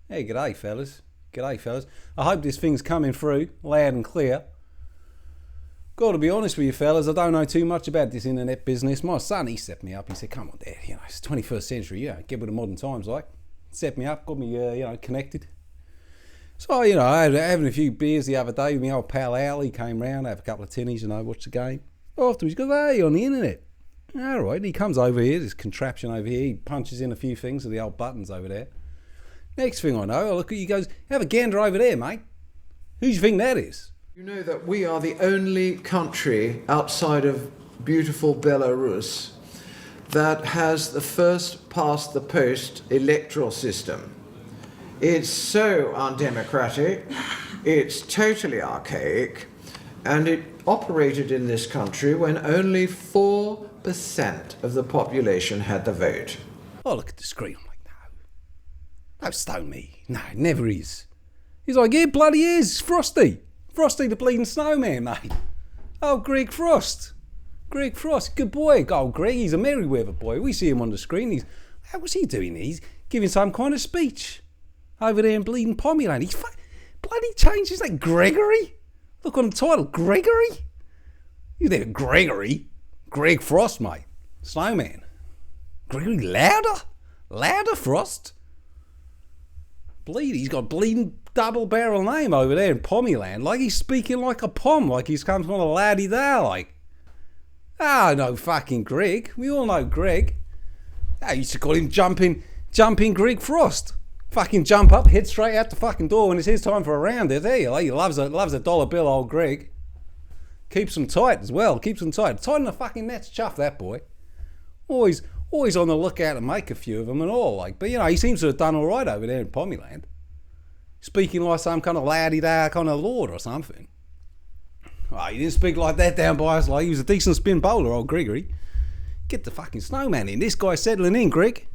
Hey, g'day, fellas. G'day, fellas. I hope this thing's coming through loud and clear. Got to be honest with you, fellas, I don't know too much about this internet business. My son, he set me up. He said, come on, Dad, it's 21st century, get with the modern times, like. Set me up, got me, connected. So, I had having a few beers the other day with my old pal Al. He came round, have a couple of tinnies, watch the game. Afterwards, he goes, hey, on the internet. All right, he comes over here, this contraption over here. He punches in a few things with the old buttons over there. Next thing I know, I look at you, goes, have a gander over there, mate. Who do you think that is? You know that we are the only country outside of beautiful Belarus that has the first past the post electoral system. It's so undemocratic, it's totally archaic, and it operated in this country when only 4% of the population had the vote. I look at the screen, I'm like, no. Don't stone me. No, it never is. He's like, yeah, bloody is. It's Frosty. Frosty the bleeding snowman, mate. Oh, Greg Frost. Greg Frost, good boy. Oh, Greg, he's a Merryweather boy. We see him on the screen. What's he doing? He's giving some kind of speech over there in bleeding Pomeland. He's bloody changed his name. Gregory? Look on the title, Gregory? You there, Gregory? Greg Frost, mate. Snowman. Gregory Lauder? Lauder-frost? He's got bleeding double barrel name over there in Pomeland. Like he's speaking like a pom, like he's come from a laddie there, like. No fucking Greg. We all know Greg. I used to call him jumping Greg Frost. Fucking jump up, head straight out the fucking door when it's his time for a round. There you like, he loves a dollar bill, old Greg. Keeps them tight as well. Keeps them tight. Tighten the fucking nets, chuff that boy. Always on the lookout to make a few of them and all, like. But he seems to have done all right over there in Pomeland. Speaking like some kind of laddie-da kind of lord or something. Oh, he didn't speak like that down by us. Like he was a decent spin bowler, old Gregory. Get the fucking snowman in. This guy's settling in, Greg.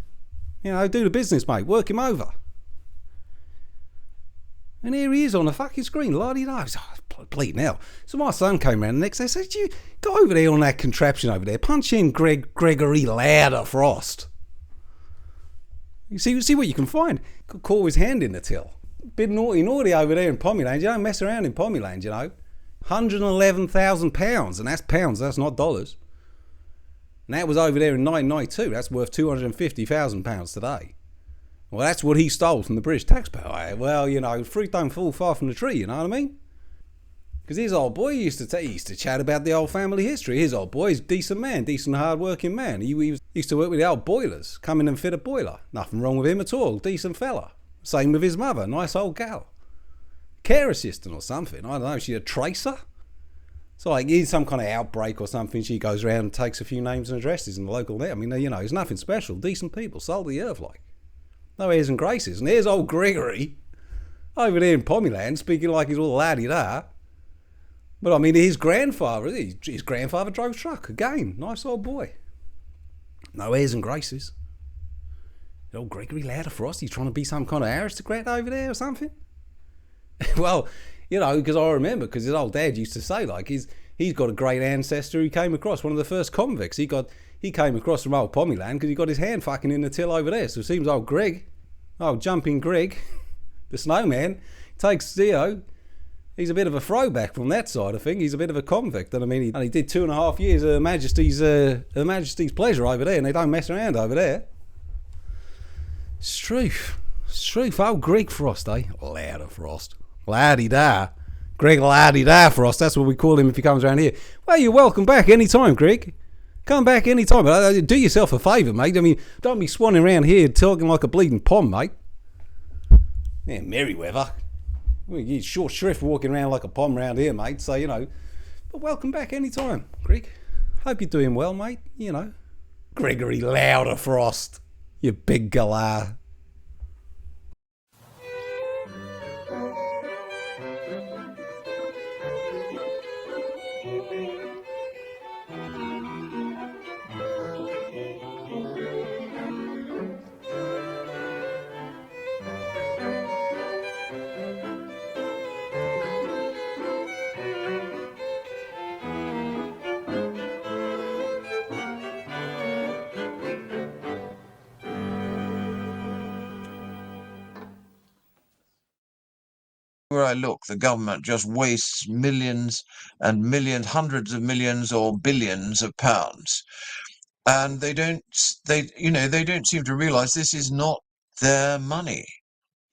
Do the business, mate. Work him over. And here he is on the fucking screen, la-di-da. Oh, bleeding hell. So my son came around the next day and said, you go over there on that contraption over there. Punch in Gregory Lauder-frost. You see what you can find. Could call his hand in the till. Bit naughty over there in Pomeland. You don't mess around in Pomeland, £111,000, and that's pounds, that's not dollars. And that was over there in 1992. That's worth £250,000 today. Well, that's what he stole from the British taxpayer. Well, fruit don't fall far from the tree, you know what I mean? Because his old boy used to chat about the old family history. His old boy's a decent man, decent hard-working man. He used to work with the old boilers, come in and fit a boiler. Nothing wrong with him at all, decent fella. Same with his mother, nice old gal. Care assistant or something, I don't know, she's a tracer? So like, here's some kind of outbreak or something, she goes around and takes a few names and addresses in the local net. I mean, there's nothing special, decent people, sold the earth like. No airs and graces. And there's old Gregory, over there in Pomeland, speaking like he's all laddie-da. But I mean, his grandfather drove truck, again, nice old boy. No airs and graces. Old Gregory Lauder-frost, he's trying to be some kind of aristocrat over there or something? Well, because I remember, because his old dad used to say, like, he's got a great ancestor he came across, one of the first convicts. He came across from old Pomeland because he got his hand fucking in the till over there. So it seems old jumping Greg, the snowman, takes, he's a bit of a throwback from that side of things. He's a bit of a convict. And I mean, he did 2.5 years of Her Majesty's pleasure over there, and they don't mess around over there. Struth, old Greg Frost, eh? Lauder-frost. Laddie-da. Greg Laddie-da-frost, that's what we call him if he comes around here. Well, you're welcome back anytime, Greg. Come back anytime. But do yourself a favour, mate. I mean, don't be swanning around here talking like a bleeding pom, mate. Yeah, Merryweather. You're short shrift walking around like a pom round here, mate. So, but welcome back anytime, Greg. Hope you're doing well, mate. Gregory Lauder-frost. You big galah. Where I look, the government just wastes millions and millions, hundreds of millions or billions of pounds. And they don't seem to realize this is not their money.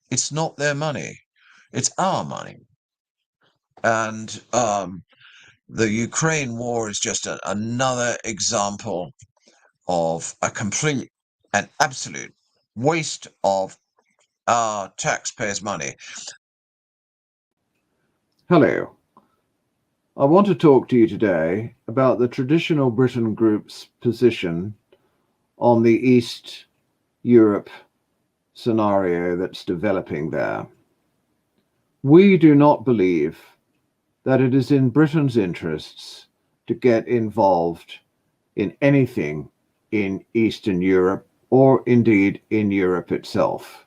It's not their money. It's our money. And the Ukraine war is just another example of a complete and absolute waste of our taxpayers' money. Hello. I want to talk to you today about the Traditional Britain Group's position on the East Europe scenario that's developing there. We do not believe that it is in Britain's interests to get involved in anything in Eastern Europe or indeed in Europe itself.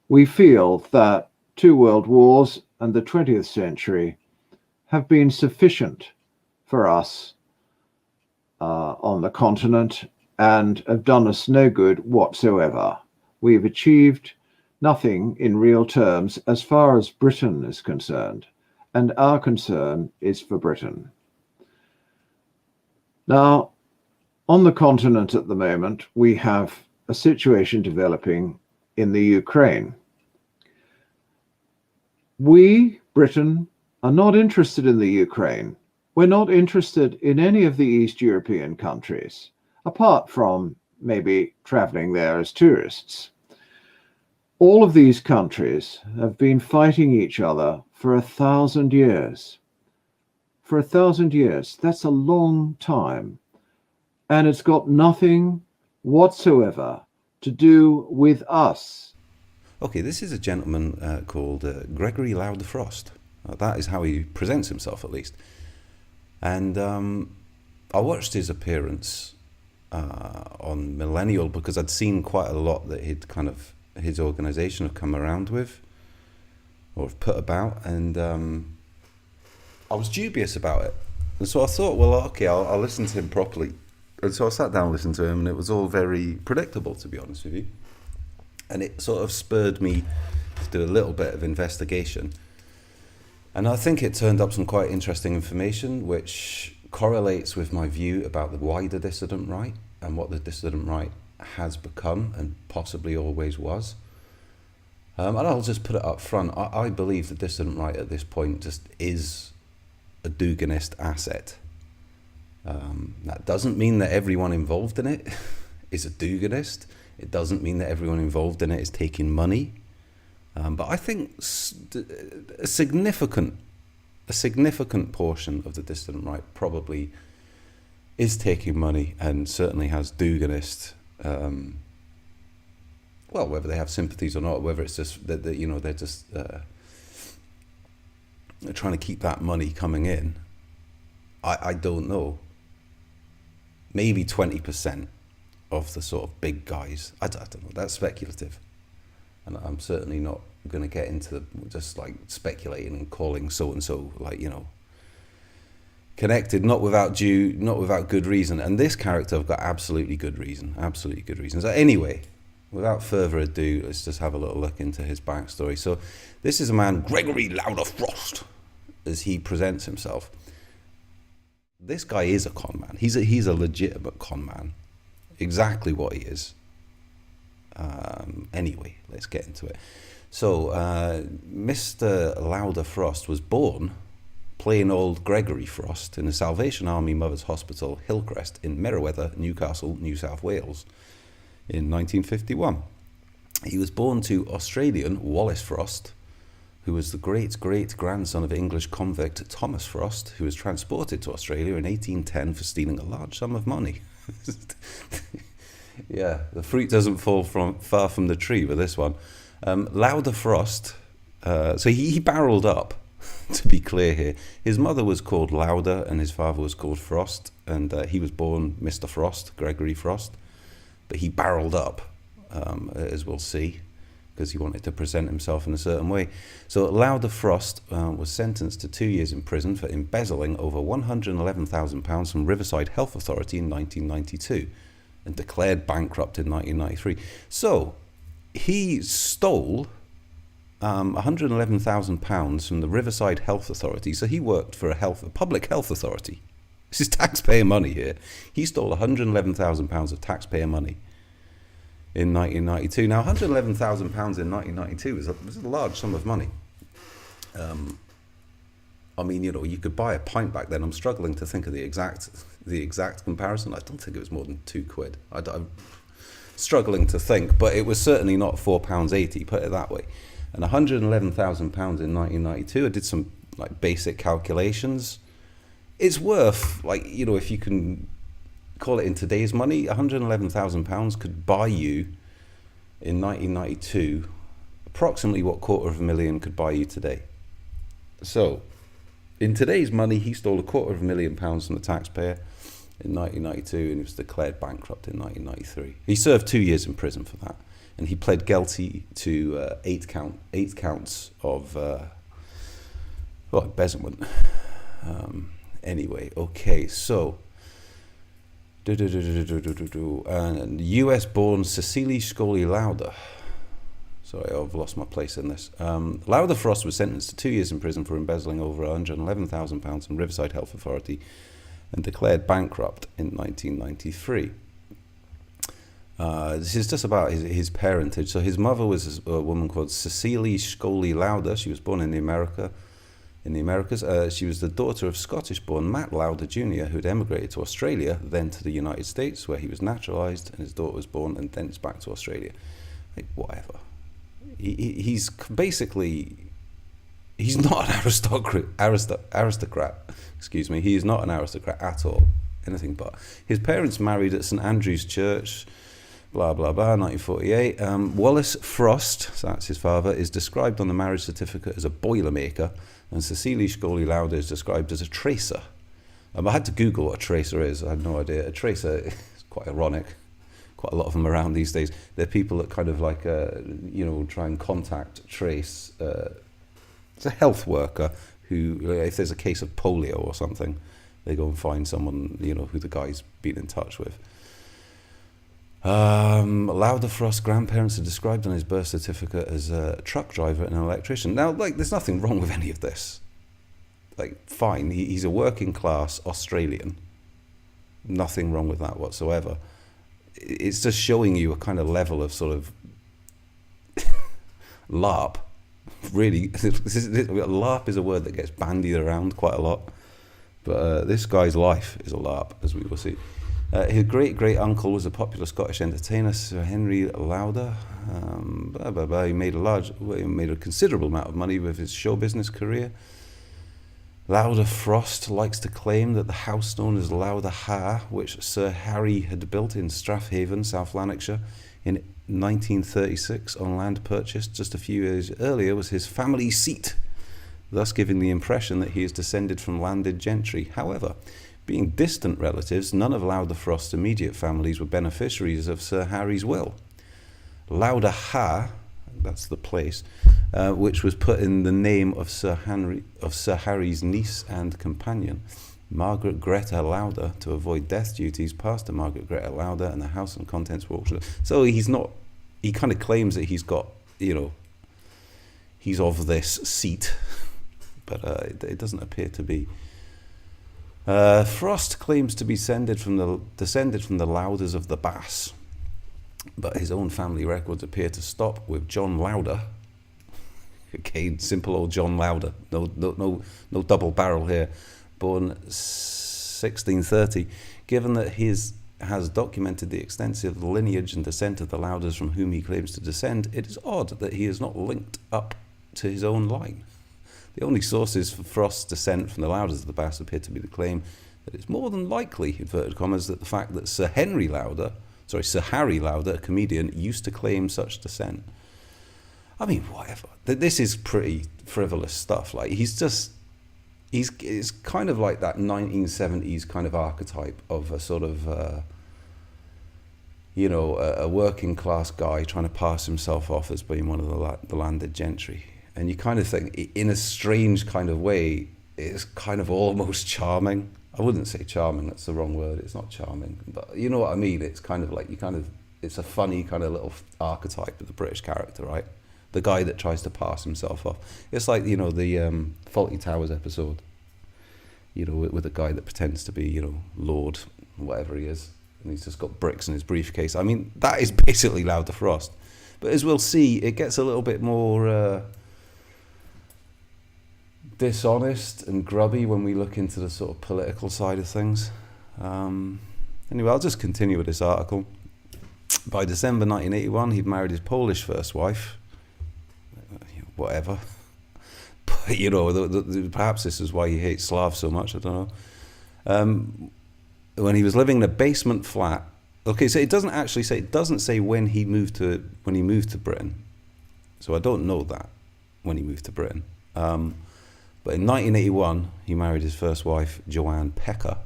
We feel that 2 world wars and the 20th century have been sufficient for us on the continent and have done us no good whatsoever. We've achieved nothing in real terms as far as Britain is concerned, and our concern is for Britain. Now, on the continent at the moment, we have a situation developing in the Ukraine. We, Britain, are not interested in the Ukraine. We're not interested in any of the East European countries, apart from maybe traveling there as tourists. All of these countries have been fighting each other for 1,000 years. For 1,000 years, that's a long time. And it's got nothing whatsoever to do with us. Okay, this is a gentleman called Gregory Lauder-frost. That is how he presents himself, at least. And I watched his appearance on Millennial because I'd seen quite a lot that his organisation had come around with or have put about, and I was dubious about it. And so I thought, well, okay, I'll listen to him properly. And so I sat down and listened to him, and it was all very predictable, to be honest with you. And it sort of spurred me to do a little bit of investigation. And I think it turned up some quite interesting information, which correlates with my view about the wider dissident right and what the dissident right has become and possibly always was. And I'll just put it up front. I believe the dissident right at this point just is a Duganist asset. That doesn't mean that everyone involved in it is a Duganist. It doesn't mean that everyone involved in it is taking money. But I think a significant portion of the dissident right probably is taking money and certainly has Duganist. Well, whether they have sympathies or not, whether it's just that they're just they're trying to keep that money coming in, I don't know. Maybe 20% of the sort of big guys. I don't know. That's speculative. And I'm certainly not going to get into just like speculating and calling so-and-so connected, not without good reason. And this character, I've got absolutely good reason. So anyway, without further ado, let's just have a little look into his backstory. So this is a man, Gregory Lauder-frost, as he presents himself. This guy is a con man. He's a legitimate con man. Exactly what he is. Anyway, let's get into it. So, Mr. Lauder-frost was born plain old Gregory Frost in the Salvation Army Mothers Hospital, Hillcrest, in Merewether, Newcastle, New South Wales, in 1951. He was born to Australian Wallace Frost, who was the great-great-grandson of English convict Thomas Frost, who was transported to Australia in 1810 for stealing a large sum of money. Yeah, the fruit doesn't fall far from the tree with this one. Lauder-frost, so he barreled up, to be clear here. His mother was called Lauder and his father was called Frost, and he was born Mr. Frost, Gregory Frost, but he barreled up, as we'll see, because he wanted to present himself in a certain way. So Lauder-frost was sentenced to 2 years in prison for embezzling over £111,000 from Riverside Health Authority in 1992 and declared bankrupt in 1993. So he stole £111,000 from the Riverside Health Authority. So he worked for a public health authority. This is taxpayer money here. He stole £111,000 of taxpayer money in 1992. Now, £111,000 in 1992 was a large sum of money. I mean, you could buy a pint back then. I'm struggling to think of the exact comparison. I don't think it was more than £2. I'm struggling to think, but it was certainly not £4.80. Put it that way. And £111,000 in 1992. I did some basic calculations. It's worth if you can call it in today's money, £111,000 could buy you in 1992 approximately what $250,000 could buy you today. So, in today's money, he stole £250,000 from the taxpayer in 1992, and he was declared bankrupt in 1993. He served 2 years in prison for that, and he pled guilty to 8 counts of embezzlement. Anyway, okay, so and US-born Cecily Scully Lauder. Sorry, I've lost my place in this. Lauder-frost was sentenced to 2 years in prison for embezzling over £111,000 from Riverside Health Authority and declared bankrupt in 1993. This is just about his parentage. So his mother was a woman called Cecily Scully Lauder. She was born in the Americas. She was the daughter of Scottish-born Matt Lauder Jr., who had emigrated to Australia, then to the United States, where he was naturalised, and his daughter was born, and then it's back to Australia. Whatever. He's basically, he's not an aristocrat. Excuse me. He is not an aristocrat at all. Anything but. His parents married at St Andrew's Church, blah, blah, blah, 1948. Wallace Frost, so that's his father, is described on the marriage certificate as a boilermaker, and Cecily Scully Lauder is described as a tracer. I had to Google what a tracer is. I had no idea. A tracer is quite ironic. Quite a lot of them around these days. They're people that kind of try and contact, trace. It's a health worker who, if there's a case of polio or something, they go and find someone, who the guy's been in touch with. Lauder-frost's grandparents are described on his birth certificate as a truck driver and an electrician. Now, there's nothing wrong with any of this. Fine, he's a working class Australian. Nothing wrong with that whatsoever. It's just showing you a kind of level of sort of LARP. Really, LARP is a word that gets bandied around quite a lot. But this guy's life is a LARP, as we will see. His great-great-uncle was a popular Scottish entertainer, Sir Henry Lauder. He made a considerable amount of money with his show business career. Lauder-frost likes to claim that the house known as Lauder Ha, which Sir Harry had built in Strathaven, South Lanarkshire, in 1936 on land purchased just a few years earlier, was his family seat, thus giving the impression that he is descended from landed gentry. However, being distant relatives, none of Lauder-frost's immediate families were beneficiaries of Sir Harry's will. Lauder Ha, that's the place, which was put in the name of Sir Harry's niece and companion, Margaret Greta Lauder, to avoid death duties, passed to Margaret Greta Lauder, and the house and contents were auctioned. So he kind of claims that he's got, he's of this seat, but it doesn't appear to be. Frost claims to be descended from the Lauders of the Bass, but his own family records appear to stop with John Lauder. Okay, simple old John Lauder. No double barrel here. Born 1630. Given that he has documented the extensive lineage and descent of the Lauders from whom he claims to descend, it is odd that he is not linked up to his own line. The only sources for Frost's descent from the Lauders of the Bass appear to be the claim that it's more than likely, inverted commas, that the fact that Sir Harry Lauder, a comedian, used to claim such descent. I mean, whatever. This is pretty frivolous stuff. It's kind of like that 1970s kind of archetype of a sort of, a working class guy trying to pass himself off as being one of the landed gentry. And you kind of think, in a strange kind of way, it's kind of almost charming. I wouldn't say charming, that's the wrong word. It's not charming, but you know what I mean? It's kind of like, it's a funny kind of little archetype of the British character, right? the guy that tries to pass himself off. It's like, you know, the Fawlty Towers episode, you know, with a guy that pretends to be, you know, Lord, whatever he is, and he's just got bricks in his briefcase. I mean, that is basically Lauder-frost. But as we'll see, it gets a little bit more dishonest and grubby when we look into the sort of political side of things. Anyway, I'll just continue with this article. By December 1981, he'd married his Polish first wife. Whatever. But, you know, perhaps this is why he hates Slavs so much, I don't know. When he was living in a basement flat. Okay, so it doesn't say when he moved to Britain. So I don't know that, when he moved to Britain. But in 1981, he married his first wife, Joanne Pecker.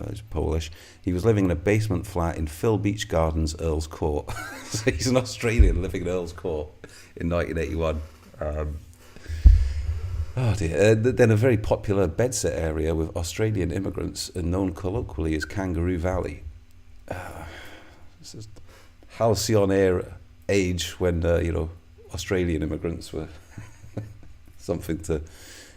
He's Polish. He was living in a basement flat in Phil Beach Gardens, Earl's Court. So he's an Australian living in Earl's Court in 1981. Oh dear. Then a very popular bedsit area with Australian immigrants and known colloquially as Kangaroo Valley. This is halcyon age when, you know, Australian immigrants were something to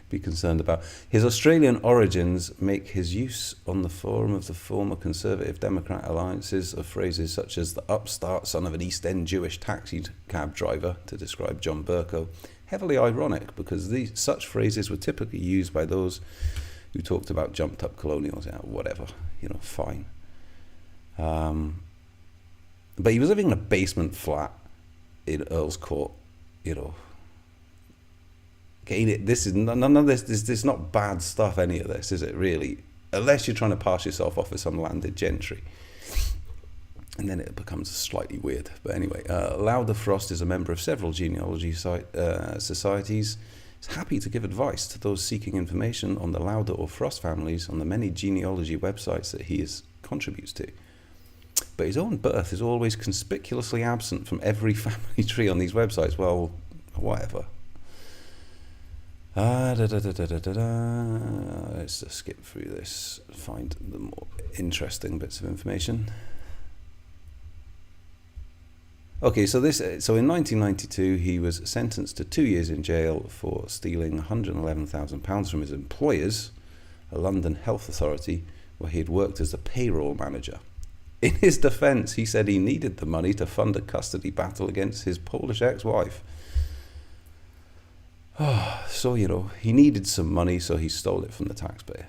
be concerned about. His Australian origins make his use on the forum of the former Conservative Democrat alliances of phrases such as the upstart son of an East End Jewish taxi cab driver to describe John Bercow heavily ironic, because such phrases were typically used by those who talked about jumped up colonials. Yeah, whatever, you know, fine. But he was living in a basement flat in Earl's Court, you know. Okay, this is none of this. This is not bad stuff. Any of this, is it really? Unless you're trying to pass yourself off as some landed gentry, and then it becomes slightly weird. But anyway, Lauder-frost is a member of several genealogy societies. He's happy to give advice to those seeking information on the Lauder or Frost families on the many genealogy websites that he contributes to. But his own birth is always conspicuously absent from every family tree on these websites. Well, whatever. Let's just skip through this, find the more interesting bits of information. Okay, so in 1992 he was sentenced to 2 years in jail for stealing £111,000 from his employers, a London health authority, where he had worked as a payroll manager. In his defence, he said he needed the money to fund a custody battle against his Polish ex-wife. So, you know, he needed some money, so he stole it from the taxpayer.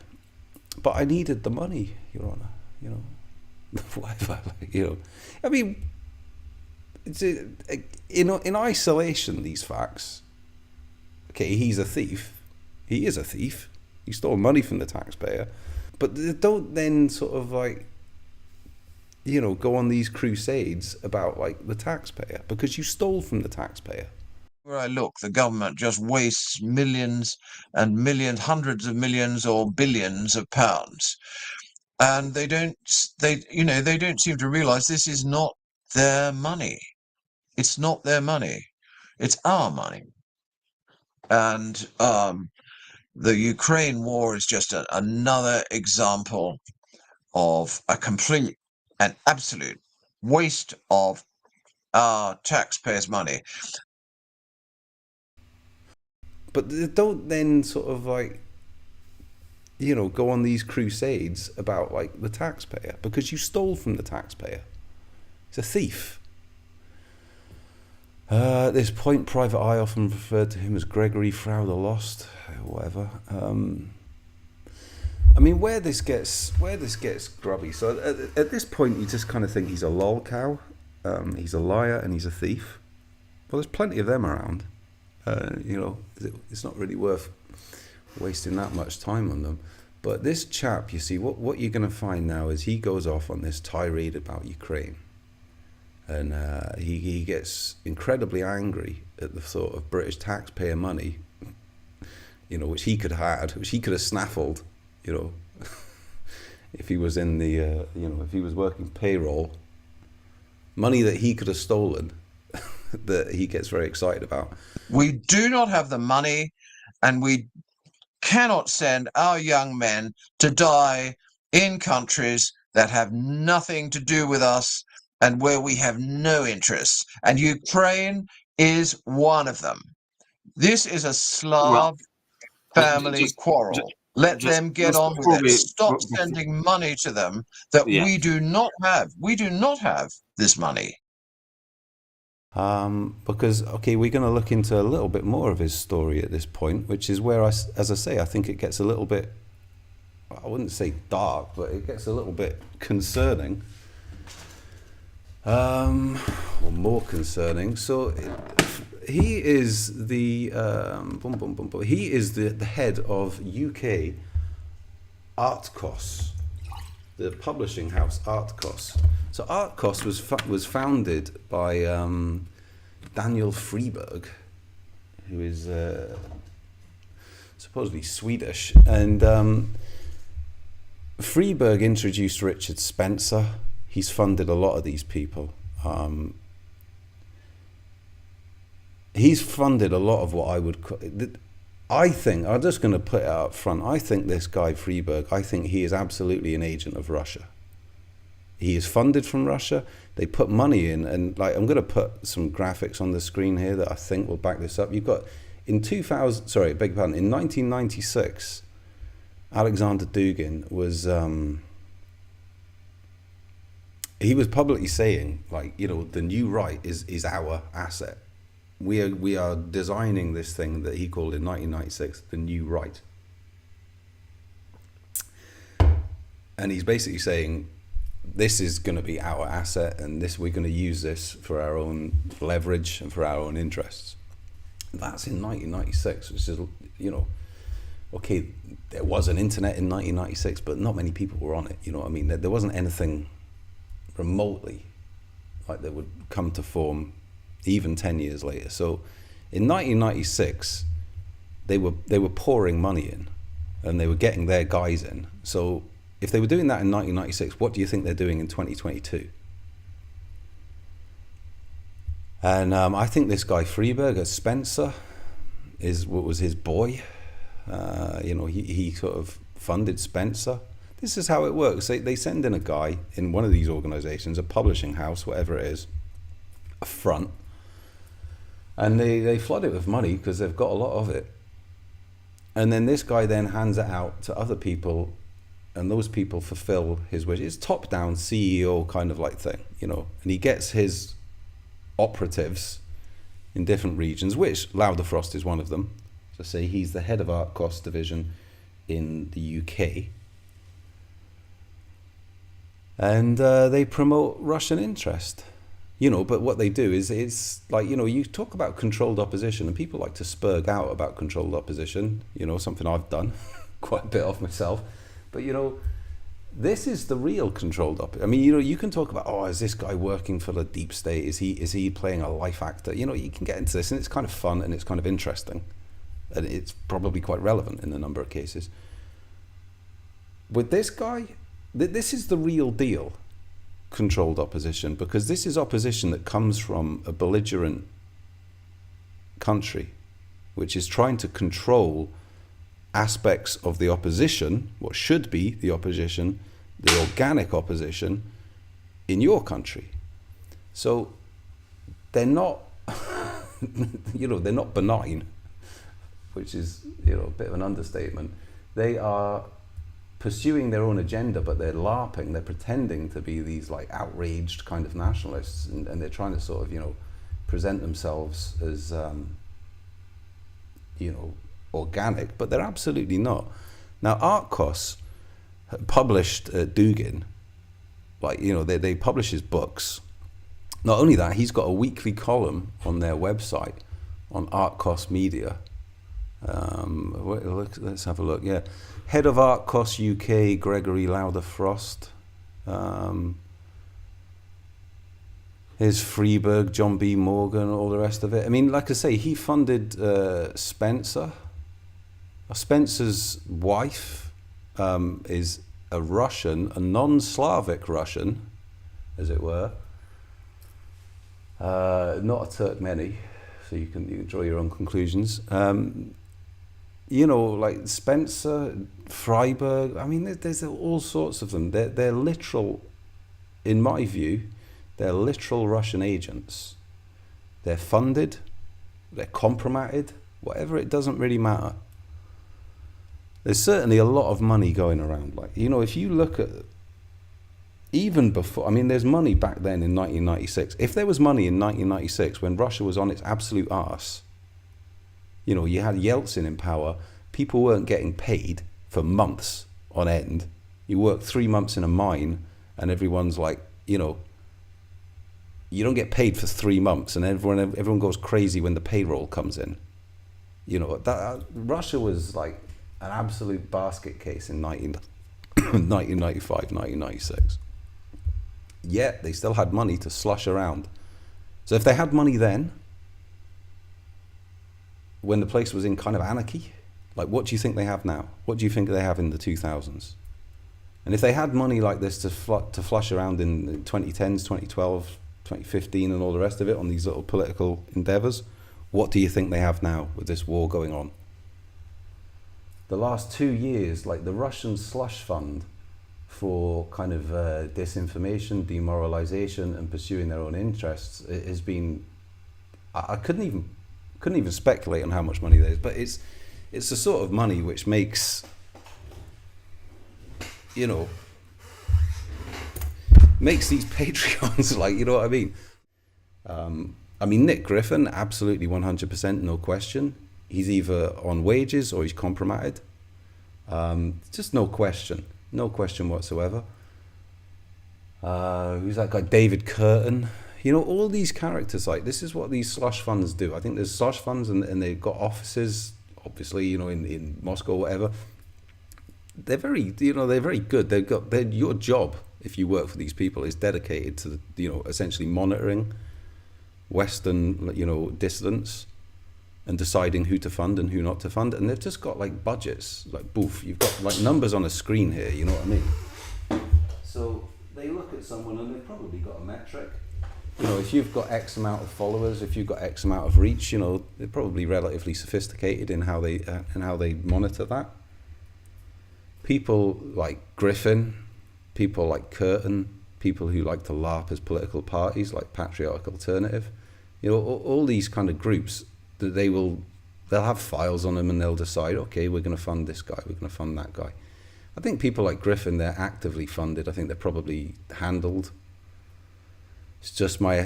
But I needed the money, Your Honour, you know. Whatever, you know. I mean, in isolation, these facts, okay, he's a thief. He is a thief. He stole money from the taxpayer. But they don't then sort of, like, you know, go on these crusades about, like, the taxpayer, because you stole from the taxpayer. Where I look, the government just wastes millions and millions, hundreds of millions or billions of pounds. And they don't seem to realize this is not their money. It's not their money. It's our money. And the Ukraine war is just another example of a complete and absolute waste of our taxpayers' money. But they don't then sort of, like, you know, go on these crusades about, like, the taxpayer, because you stole from the taxpayer. He's a thief. At this point, Private Eye often referred to him as Gregory Lauder-frost, whatever. I mean, where this gets grubby. So at this point, you just kind of think he's a lol cow, he's a liar, and he's a thief. Well, there's plenty of them around. You know, it's not really worth wasting that much time on them. But this chap, you see, what you're going to find now is he goes off on this tirade about Ukraine. And he gets incredibly angry at the thought of British taxpayer money, you know, which he could have snaffled, you know, if he was in the, you know, if he was working payroll, money that he could have stolen, that he gets very excited about. We do not have the money, and we cannot send our young men to die in countries that have nothing to do with us and where we have no interest. And Ukraine is one of them. This is a Well, Slav family quarrel. Let them get just on with before it. we, Stop sending money to them that yeah. we do not have. We do not have this money. Because, okay, we're going to look into a little bit more of his story at this point, which is where, as I say, I think it gets a little bit, I wouldn't say dark, but it gets a little bit concerning. Or more concerning. So he is the he is the head of UK Artcos, the publishing house Artcos. So Artcos was founded by Daniel Friberg, who is supposedly Swedish, and Friberg introduced Richard Spencer. He's funded a lot of these people. He's funded a lot of what I would... I think, I'm just going to put it up front, I think this guy Friberg, I think he is absolutely an agent of Russia. He is funded from Russia. They put money in, and like I'm going to put some graphics on the screen here that I think will back this up. You've got in 1996, Alexander Dugin was... he was publicly saying, like, you know, the new right is our asset. We are designing this thing that he called in 1996 the new right. And he's basically saying, this is going to be our asset, and we're going to use this for our own leverage and for our own interests. That's in 1996, which is, you know, okay, there was an internet in 1996, but not many people were on it. You know what I mean? There wasn't anything remotely like that would come to form even 10 years later. So in 1996 they were pouring money in, and they were getting their guys in. So if they were doing that in 1996, what do you think they're doing in 2022? And I think this guy Friberg at Spencer was his boy. You know, he sort of funded Spencer. This is how it works. They send in a guy in one of these organizations, a publishing house, whatever it is, a front, and they flood it with money because they've got a lot of it. And then this guy then hands it out to other people, and those people fulfill his wish. It's top-down CEO kind of like thing, you know. And he gets his operatives in different regions, which Lauder-frost is one of them. So say he's the head of Artcos division in the UK. And they promote Russian interest, you know. But what they do is, it's like, you know, you talk about controlled opposition, and people like to spurg out about controlled opposition, you know, something I've done quite a bit of myself. But, you know, this is the real controlled opposition. I mean, you know, you can talk about, oh, is this guy working for the deep state? Is he playing a life actor? You know, you can get into this, and it's kind of fun, and it's kind of interesting, and it's probably quite relevant in a number of cases. With this guy, this is the real deal, controlled opposition, because this is opposition that comes from a belligerent country, which is trying to control aspects of the opposition, what should be the opposition, the organic opposition in your country. So they're not, you know, they're not benign, which is, you know, a bit of an understatement. They are pursuing their own agenda, but they're LARPing. They're pretending to be these like outraged kind of nationalists, and they're trying to sort of, you know, present themselves as, you know, organic, but they're absolutely not. Now, Artcos published Dugin, like, you know, they publish his books. Not only that, he's got a weekly column on their website on Artcos Media. Let's have a look. Yeah, head of Artcos UK, Gregory Lauder-frost. Here's Friberg, John B. Morgan, all the rest of it. I mean, like I say, he funded Spencer. Spencer's wife is a Russian, a non-Slavic Russian, as it were. Not a Turkmeni, so you can draw your own conclusions. You know, like Spencer, Friberg, I mean, there's all sorts of them. They're literal, in my view, they're literal Russian agents. They're funded, they're compromised, whatever, it doesn't really matter. There's certainly a lot of money going around. Like, you know, if you look at, even before, I mean, there's money back then in 1996. If there was money in 1996 when Russia was on its absolute arse, you know, you had Yeltsin in power, people weren't getting paid for months on end. You work 3 months in a mine and everyone's like, you know, you don't get paid for 3 months, and everyone goes crazy when the payroll comes in. You know, Russia was like an absolute basket case in 1995, 1996. Yet they still had money to slush around. So if they had money then, when the place was in kind of anarchy, like, what do you think they have now? What do you think they have in the 2000s? And if they had money like this to flush around in the 2010s, 2012, 2015 and all the rest of it on these little political endeavors, what do you think they have now with this war going on? The last 2 years, like the Russian slush fund for kind of disinformation, demoralization and pursuing their own interests, it has been, I couldn't even speculate on how much money there is, but it's the sort of money which makes, you know, makes these Patreons, like, you know what I mean? I mean, Nick Griffin, absolutely 100%, no question. He's either on wages or he's compromised. Just no question whatsoever. Who's that guy? David Curtin. You know, all these characters, like, this is what these slush funds do. I think there's slush funds and they've got offices, obviously, you know, in Moscow or whatever. They're very, you know, they're very good. Your job, if you work for these people, is dedicated to, you know, essentially monitoring Western, you know, dissidents and deciding who to fund and who not to fund. And they've just got like budgets, like boof, you've got like numbers on a screen here, you know what I mean? So they look at someone and they've probably got a metric. You know, if you've got X amount of followers, if you've got X amount of reach, you know, they're probably relatively sophisticated in how they monitor that. People like Griffin, people like Curtin, people who like to LARP as political parties like Patriotic Alternative, you know, all these kind of groups, that they'll have files on them and they'll decide, okay, we're going to fund this guy, we're going to fund that guy. I think people like Griffin, they're actively funded. I think they're probably handled. It's just my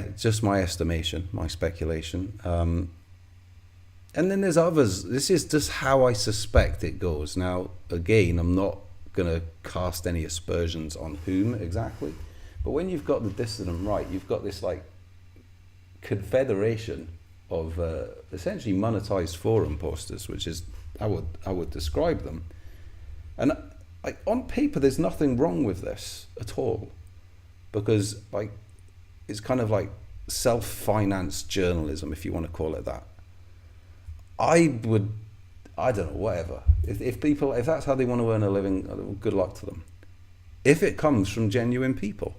estimation, my speculation. And then there's others. This is just how I suspect it goes. Now, again, I'm not going to cast any aspersions on whom exactly, but when you've got the dissident right, you've got this like confederation of essentially monetized forum posters, which is how I would describe them. And like on paper, there's nothing wrong with this at all, because like it's kind of like self-financed journalism, if you want to call it that. I don't know, whatever. If that's how they want to earn a living, good luck to them. If it comes from genuine people.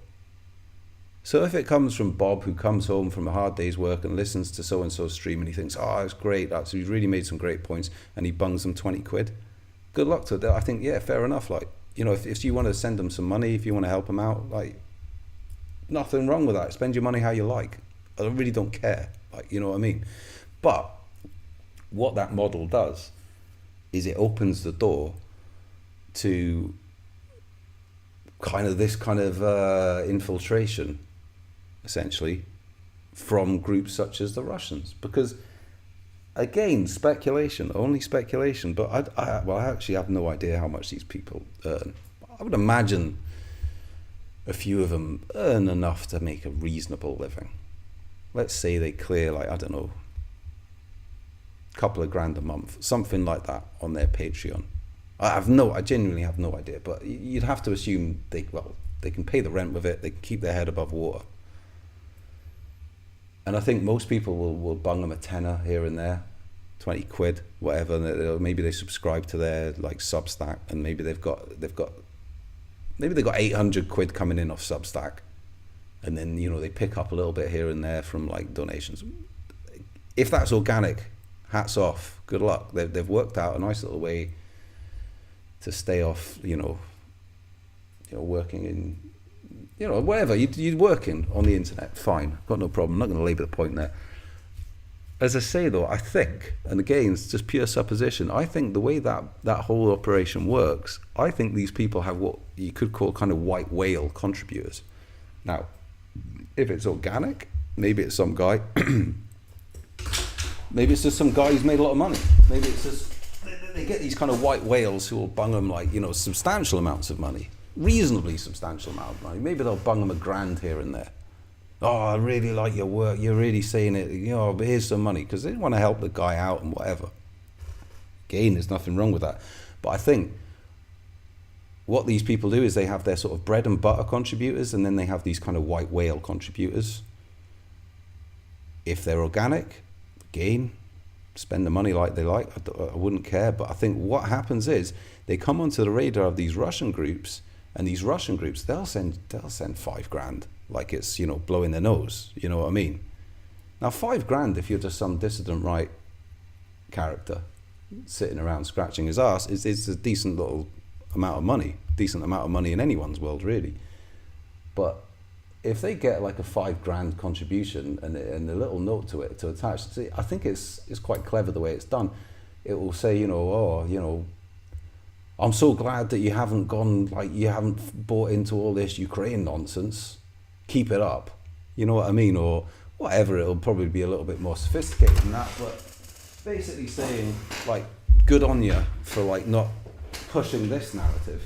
So if it comes from Bob, who comes home from a hard day's work and listens to so-and-so's stream and he thinks, oh, it's great, he's really made some great points, and he bungs them 20 quid, good luck to it. I think, yeah, fair enough. Like, you know, if you want to send them some money, if you want to help them out, like, nothing wrong with that. Spend your money how you like. I really don't care. Like, you know what I mean? But what that model does is it opens the door to kind of this kind of infiltration, essentially, from groups such as the Russians. Because, again, speculation, only speculation, but I actually have no idea how much these people earn. I would imagine a few of them earn enough to make a reasonable living. Let's say they clear, like, I don't know, a couple of grand a month, something like that on their Patreon. I genuinely have no idea, but you'd have to assume they can pay the rent with it, they can keep their head above water. And I think most people will bung them a tenner here and there, 20 quid, whatever. Maybe they subscribe to their like Substack, and maybe they've got 800 quid coming in off Substack, and then, you know, they pick up a little bit here and there from like donations. If that's organic, hats off, good luck. They've worked out a nice little way to stay off, you know, working in, you know, whatever you're working on the internet, fine, got no problem. I'm not going to labour the point there. as I say though, I think, and again, it's just pure supposition, I think the way that whole operation works, I think these people have what you could call kind of white whale contributors. Now, if it's organic, maybe it's some guy, maybe it's just some guy who's made a lot of money. Maybe it's just, they get these kind of white whales who will bung them like, substantial amounts of money, reasonably substantial amount of money. Maybe they'll bung them $1,000 here and there. Oh, I really like your work. You're really saying it, but here's some money, because they want to help the guy out and whatever. Again, there's nothing wrong with that. But I think what these people do is they have their sort of bread and butter contributors, and then they have these kind of white whale contributors. If they're organic, again, spend the money like they like. I wouldn't care. But I think what happens is they come onto the radar of these Russian groups, and these Russian groups, they'll send $5,000 like it's, blowing their nose. You know what I mean? Now, $5,000, if you're just some dissident right character sitting around scratching his ass, is a decent little amount of money. Decent amount of money in anyone's world, really. But if they get like a $5,000 contribution and a little note to it to attach, see, I think it's quite clever the way it's done. It will say, I'm so glad that you haven't bought into all this Ukraine nonsense. Keep it up. You know what I mean? Or whatever. It'll probably be a little bit more sophisticated than that, but basically saying like, good on you for like not pushing this narrative.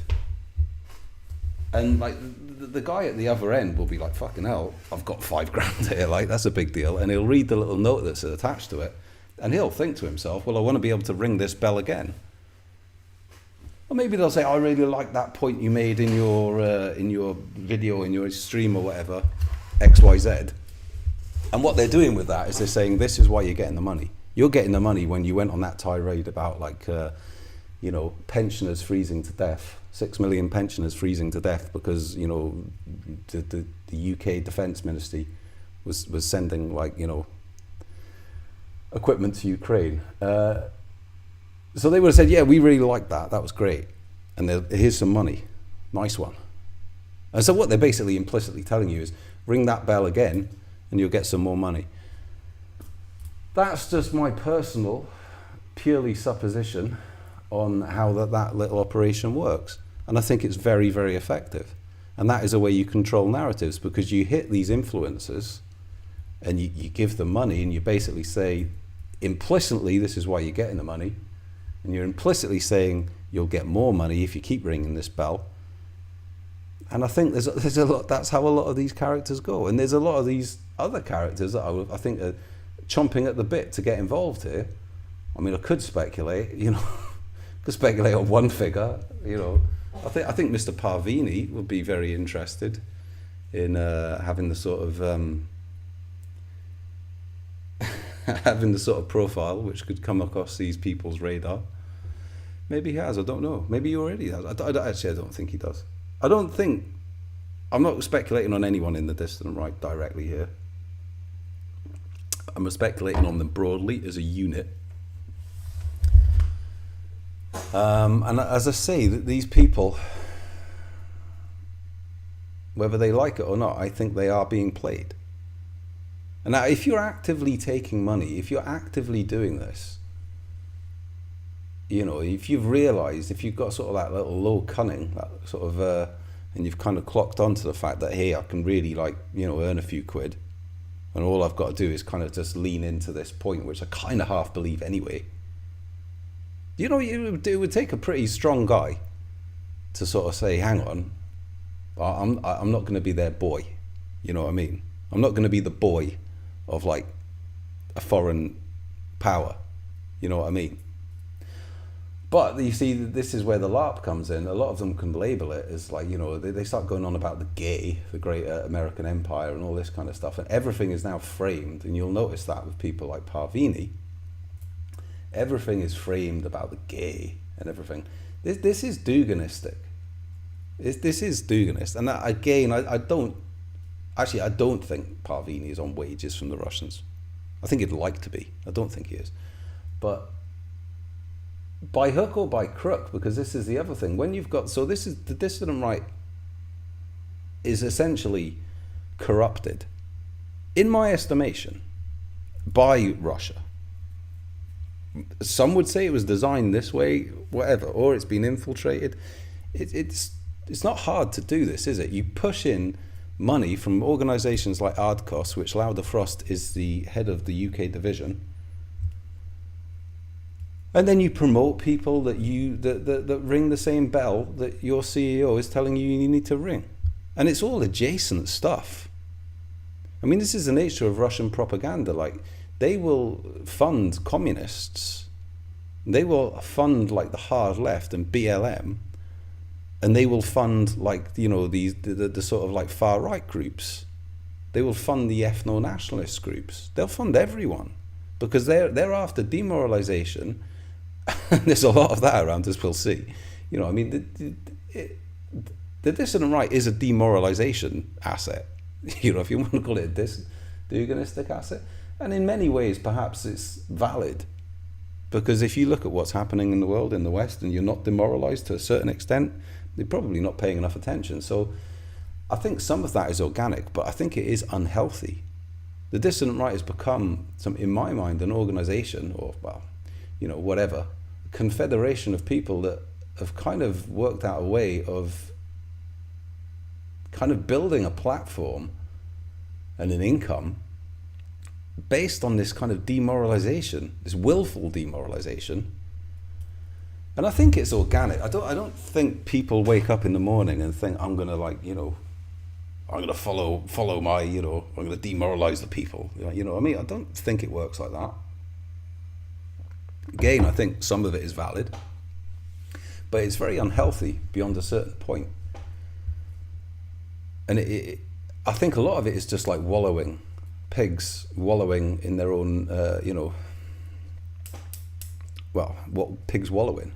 And like the guy at the other end will be like, fucking hell, I've got $5,000 here, like that's a big deal. And he'll read the little note that's attached to it, and he'll think to himself, well, I want to be able to ring this bell again. Or maybe they'll say, I really like that point you made in your video, in your stream or whatever, XYZ. And what they're doing with that is they're saying, this is why you're getting the money. You're getting the money when you went on that tirade about like, pensioners freezing to death, 6 million pensioners freezing to death because, the UK Defence Ministry was sending like, equipment to Ukraine. So they would have said, yeah, we really like that. That was great. And here's some money. Nice one. And so what they're basically implicitly telling you is ring that bell again and you'll get some more money. That's just my personal, purely supposition on how that little operation works. And I think it's very, very effective. And that is a way you control narratives, because you hit these influencers and you give them money and you basically say, implicitly, this is why you're getting the money. And you're implicitly saying you'll get more money if you keep ringing this bell. And I think there's a lot. That's how a lot of these characters go. And there's a lot of these other characters that I think are chomping at the bit to get involved here. I mean, I could speculate, could speculate on one figure, I think Mr. Parvini would be very interested in having the sort of having the sort of profile which could come across these people's radar. Maybe he has, I don't know. Maybe he already has. Actually, I don't think he does. I'm not speculating on anyone in the dissident right directly here. I'm speculating on them broadly as a unit. And as I say, these people, whether they like it or not, I think they are being played. And now, if you're actively taking money, if you're actively doing this, if you've realised, if you've got sort of that little low cunning, that sort of, and you've kind of clocked onto the fact that, hey, I can really earn a few quid, and all I've got to do is kind of just lean into this point, which I kind of half believe anyway. It would take a pretty strong guy to sort of say, hang on, I'm not going to be their boy. You know what I mean? I'm not going to be the boy of like a foreign power. You know what I mean? But you see, this is where the LARP comes in. A lot of them can label it as like, they start going on about the great American empire and all this kind of stuff. And everything is now framed. And you'll notice that with people like Parvini. Everything is framed about the gay and everything. This is Duganistic. This is Duganist. And again, I don't think Parvini is on wages from the Russians. I think he'd like to be. I don't think he is. But by hook or by crook, because this is the other thing. When you've got, so this is, the dissident right is essentially corrupted. In my estimation, by Russia. Some would say it was designed this way, whatever, or it's been infiltrated. It's not hard to do this, is it? You push in money from organisations like Ardkos, which Lauder-frost is the head of the UK division, and then you promote people that ring the same bell that your CEO is telling you need to ring. And it's all adjacent stuff. I mean, this is the nature of Russian propaganda. Like, they will fund communists, they will fund like the hard left and BLM, and they will fund like, you know, the sort of like far right groups. They will fund the ethno-nationalist groups. They'll fund everyone because they're after demoralization. There's a lot of that around, as we'll see. You know, I mean, the dissident right is a demoralization asset. You know, if you want to call it a Duginistic asset. And in many ways, perhaps it's valid. Because if you look at what's happening in the world, in the West, and you're not demoralized to a certain extent, you're probably not paying enough attention. So I think some of that is organic, but I think it is unhealthy. The dissident right has become, in my mind, an organization, or, well, you know, whatever, a confederation of people that have kind of worked out a way of kind of building a platform and an income based on this kind of demoralization, this willful demoralization. And I think it's organic. I don't think people wake up in the morning and think, I'm gonna, like, you know, I'm gonna follow my, you know, I'm gonna demoralize the people. You know what I mean? I don't think it works like that. Again, I think some of it is valid, but it's very unhealthy beyond a certain point. And I think a lot of it is just like wallowing, pigs wallowing in their own, you know, well, what pigs wallow in.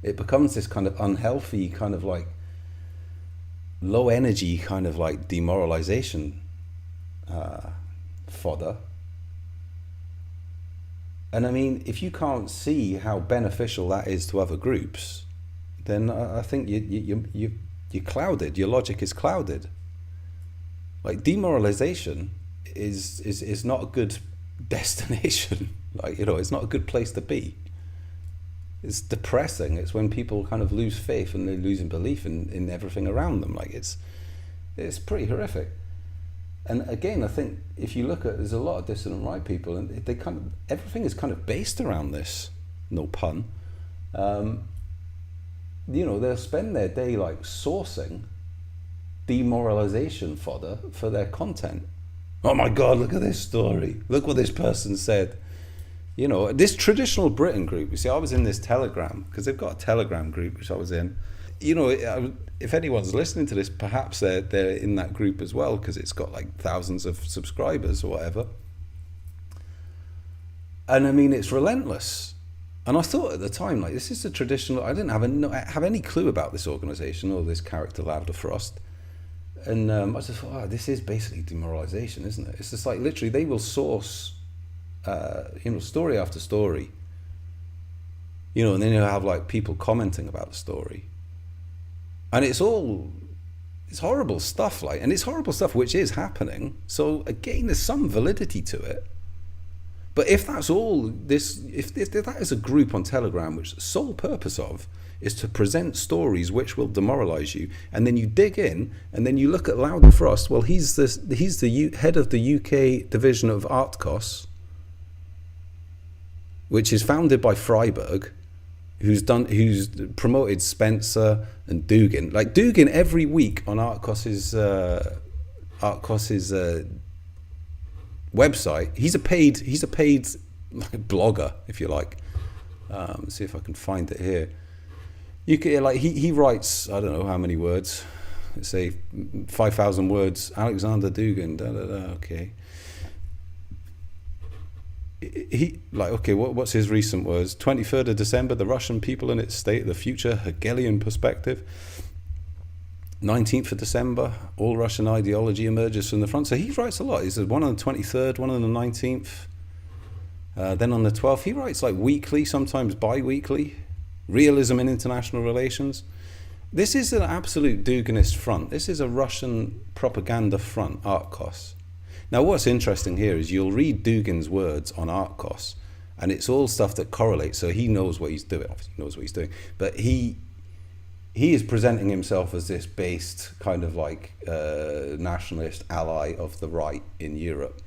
It becomes this kind of unhealthy, kind of like low energy, kind of like demoralization fodder. And I mean, if you can't see how beneficial that is to other groups, then I think you're clouded. Your logic is clouded. Like, demoralization is not a good destination. Like, you know, it's not a good place to be. It's depressing. It's when people kind of lose faith and they're losing belief in everything around them. Like, it's pretty horrific. And again, I think if you look at, there's a lot of dissident right people, and they kind of, everything is kind of based around this. No pun. You know, they'll spend their day like sourcing demoralization fodder for their content. Oh my God, look at this story. Look what this person said. You know, this traditional Britain group, you see, I was in this Telegram, because they've got a Telegram group, which I was in. You know, if anyone's listening to this, perhaps they're in that group as well, because it's got like thousands of subscribers or whatever. And I mean, it's relentless. And I thought at the time, like, this is a traditional, I didn't have any clue about this organization or this character, Lauder-frost. And I just thought, oh, this is basically demoralization, isn't it? It's just like, literally, they will source, you know, story after story. You know, and then you'll have like people commenting about the story. And it's horrible stuff, like, and it's horrible stuff which is happening. So again, there's some validity to it. But if that's all this, if that is a group on Telegram which the sole purpose of is to present stories which will demoralize you, and then you dig in and then you look at Lauder-frost, well, he's the head of the UK division of Ardkos, which is founded by Freiberg, who's promoted Spencer and Dugin. Like, Dugin every week on Ardkos's website, he's a paid like blogger, if you like. Let's see if I can find it here. You can, like, he writes, I don't know how many words. Let's say 5,000 words. Alexander Dugin. Okay. He, like, okay, what's his recent words? 23rd of December, the Russian people and its state, the future Hegelian perspective. 19th of December, all Russian ideology emerges from the front. So he writes a lot. He's one on the 23rd, one on the 19th. Then on the 12th, he writes like weekly, sometimes bi-weekly. Realism in international relations. This is an absolute Duginist front. This is a Russian propaganda front, Ardkos. Now, what's interesting here is you'll read Dugin's words on Artcos, and it's all stuff that correlates. So he knows what he's doing. Obviously, he knows what he's doing, but he is presenting himself as this based kind of like nationalist ally of the right in Europe.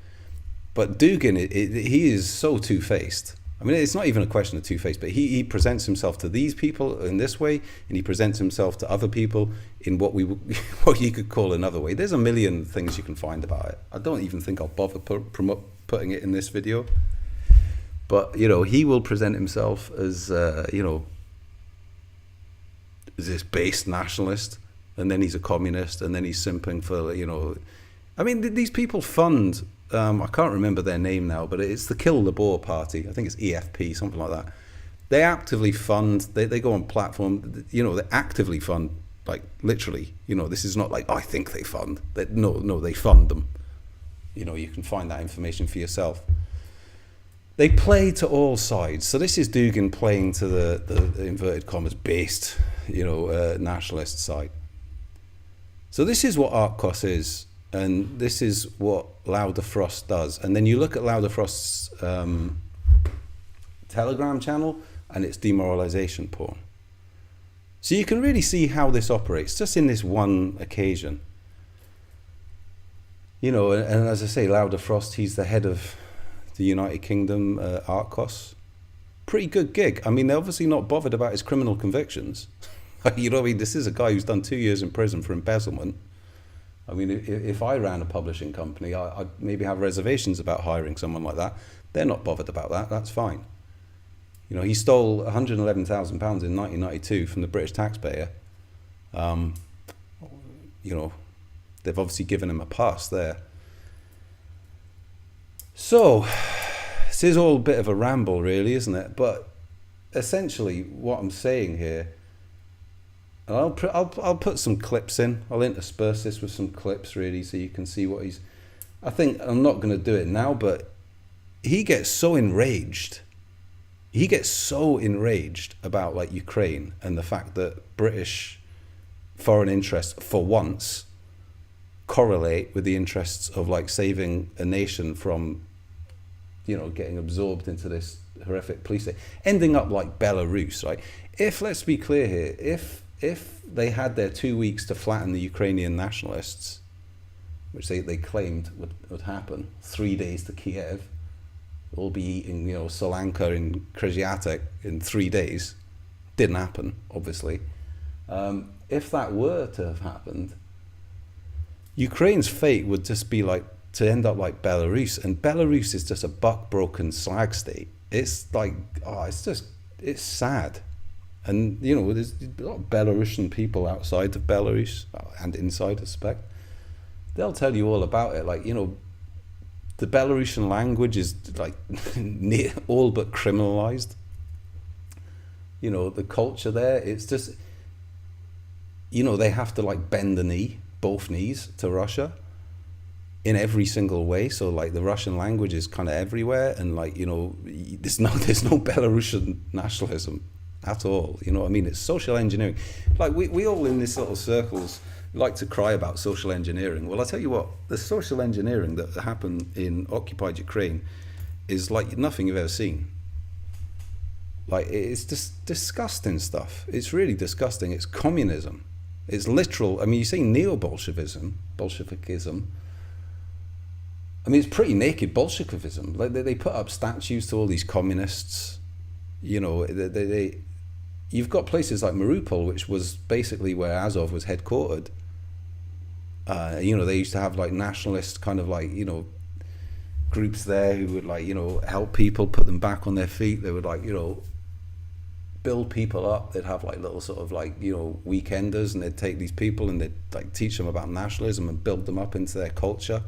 But Dugin, he is so two-faced. I mean, it's not even a question of two-faced, but he presents himself to these people in this way, and he presents himself to other people in what you could call another way. There's a million things you can find about it. I don't even think I'll bother putting it in this video. But, you know, he will present himself as, you know, as this based nationalist, and then he's a communist, and then he's simping for, you know... I mean, these people fund... I can't remember their name now, but it's the Kill the Boer Party. I think it's EFP, something like that. They actively fund, they go on platform, you know, they actively fund, like, literally, you know, this is not like, I think they fund. No, they fund them. You know, you can find that information for yourself. They play to all sides. So this is Dugin playing to the inverted commas, based, you know, nationalist side. So this is what Artcos is. And this is what Lauder-frost does. And then you look at Lauder-frost's Telegram channel, and it's demoralization porn. So you can really see how this operates, just in this one occasion. You know, and as I say, Lauder-frost, he's the head of the United Kingdom Artcos. Pretty good gig. I mean, they're obviously not bothered about his criminal convictions. You know what I mean? This is a guy who's done 2 years in prison for embezzlement. I mean, if I ran a publishing company, I'd maybe have reservations about hiring someone like that. They're not bothered about that. That's fine. You know, he stole £111,000 in 1992 from the British taxpayer. You know, they've obviously given him a pass there. So, this is all a bit of a ramble, really, isn't it? But essentially, what I'm saying here, and I'll put some clips in. I'll intersperse this with some clips, really, so you can see what he's... I think I'm not going to do it now, but he gets so enraged. He gets so enraged about, like, Ukraine and the fact that British foreign interests, for once, correlate with the interests of, like, saving a nation from, you know, getting absorbed into this horrific police state, ending up like Belarus, right? If, let's be clear here, if they had their 2 weeks to flatten the Ukrainian nationalists, which they claimed would happen, 3 days to Kiev, all be eating, you know, Solanka and Kryzyatek in 3 days. Didn't happen, obviously. If that were to have happened, Ukraine's fate would just be like to end up like Belarus, and Belarus is just a buck-broken slag state. It's like, it's sad. And, you know, there's a lot of Belarusian people outside of Belarus, and inside, I suspect. They'll tell you all about it. Like, you know, the Belarusian language is, like, all but criminalized. You know, the culture there, it's just, you know, they have to, like, bend the knee, both knees, to Russia in every single way. So, like, the Russian language is kind of everywhere, and, like, you know, there's no Belarusian nationalism at all. You know what I mean? It's social engineering. Like, we all in these little circles like to cry about social engineering. Well, I tell you what, the social engineering that happened in occupied Ukraine is like nothing you've ever seen. Like, it's just disgusting stuff. It's really disgusting. It's communism. It's literal. I mean, you say neo-Bolshevism, Bolshevikism. I mean, it's pretty naked Bolshevism. Like, they put up statues to all these communists. You know, you've got places like Mariupol, which was basically where Azov was headquartered. You know, they used to have, like, nationalist kind of, like, you know, groups there who would, like, you know, help people, put them back on their feet. They would, like, you know, build people up. They'd have, like, little sort of, like, you know, weekenders, and they'd take these people and they'd, like, teach them about nationalism and build them up into their culture.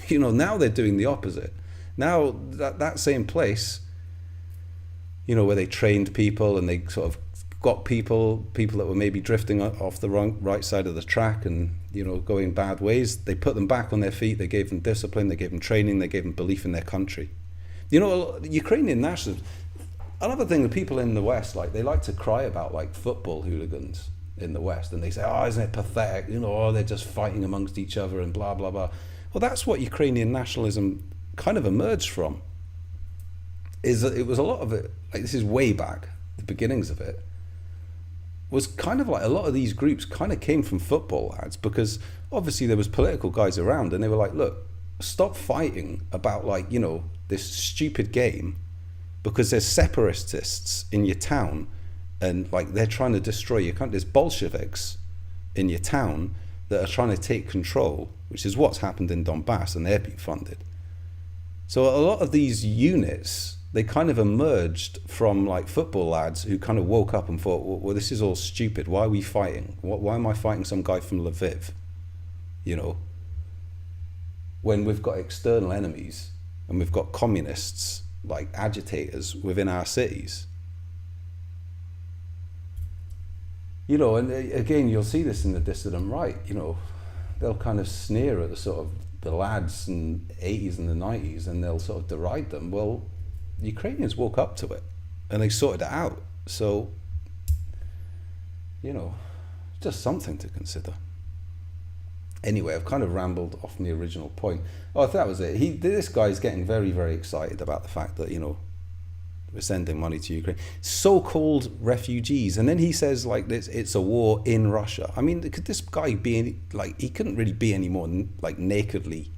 You know, now they're doing the opposite. Now that same place, you know, where they trained people and they sort of got people that were maybe drifting off the right side of the track and, you know, going bad ways, they put them back on their feet. They gave them discipline, they gave them training, they gave them belief in their country. You know, Ukrainian nationalism, another thing, the people in the West, like, they like to cry about, like, football hooligans in the West, and they say, oh, isn't it pathetic, you know, oh, they're just fighting amongst each other and blah blah blah. Well, that's what Ukrainian nationalism kind of emerged from. Is that it was a lot of it, like this is way back, the beginnings of it, was kind of like a lot of these groups kind of came from football lads, because obviously there was political guys around and they were like, look, stop fighting about like, you know, this stupid game because there's separatists in your town and like they're trying to destroy your country. There's Bolsheviks in your town that are trying to take control, which is what's happened in Donbass, and they're being funded. So a lot of these units, they kind of emerged from like football lads who kind of woke up and thought, well, this is all stupid. Why are we fighting? Why am I fighting some guy from Lviv? You know, when we've got external enemies and we've got communists like agitators within our cities. You know, and again, you'll see this in the dissident right, you know, they'll kind of sneer at the sort of the lads in the 80s and the 90s and they'll sort of deride them. Well, the Ukrainians woke up to it and they sorted it out. So, you know, just something to consider. Anyway, I've kind of rambled off from the original point. Oh, that was it. This guy's getting very, very excited about the fact that, you know, we're sending money to Ukraine. So-called refugees. And then he says, like, it's a war in Russia. I mean, could this guy be, any, like, he couldn't really be any more, like, nakedly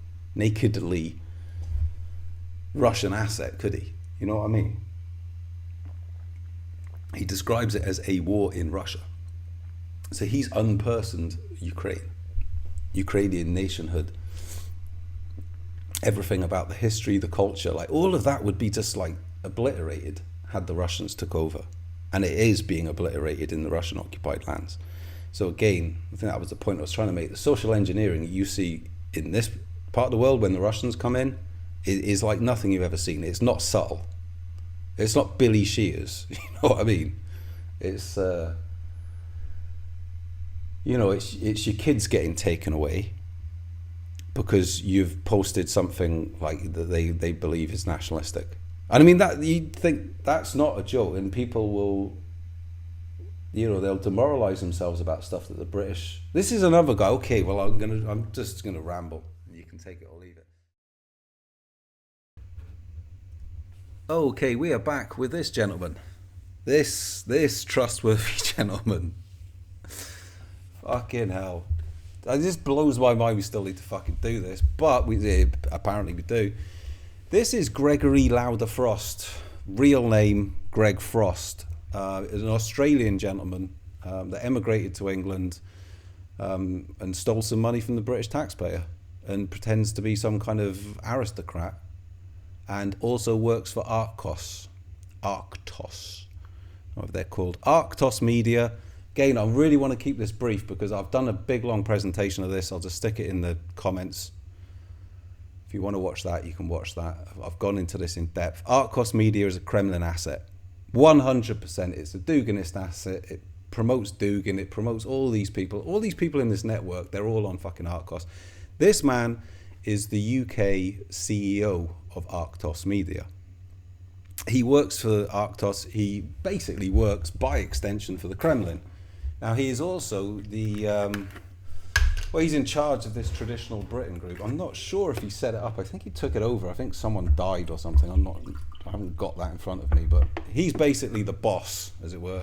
Russian asset, could he? You know what I mean? He describes it as a war in Russia. So he's unpersoned Ukrainian nationhood. Everything about the history, the culture, like all of that would be just like obliterated had the Russians took over. And it is being obliterated in the Russian occupied lands. So again, I think that was the point I was trying to make. The social engineering you see in this part of the world when the Russians come in is like nothing you've ever seen. It's not subtle. It's not Billy Shears. You know what I mean? It's you know, it's your kids getting taken away because you've posted something like that they believe is nationalistic. And I mean, that you think that's not a joke, and people will, you know, they'll demoralize themselves about stuff that the British. This is another guy. Okay, well, I'm just gonna ramble. You can take it or leave it. Okay, we are back with this gentleman. This trustworthy gentleman. Fucking hell. It just blows my mind we still need to fucking do this, but apparently we do. This is Gregory Lauder-frost. Real name, Greg Frost. Is an Australian gentleman that emigrated to England and stole some money from the British taxpayer and pretends to be some kind of aristocrat, and also works for Arctos, whatever they're called, Arctos Media. Again, I really want to keep this brief because I've done a big long presentation of this. I'll just stick it in the comments. If you want to watch that, you can watch that. I've gone into this in depth. Arctos Media is a Kremlin asset. 100%. It's a Duginist asset. It promotes Dugin. It promotes all these people. All these people in this network, they're all on fucking Arctos. This man is the UK CEO of Arctos Media. He works for Arctos. He basically works by extension for the Kremlin. Now he is also the, well, he's in charge of this Traditional Britain group. I'm not sure if he set it up. I think he took it over. I think someone died or something. I haven't got that in front of me, but he's basically the boss, as it were,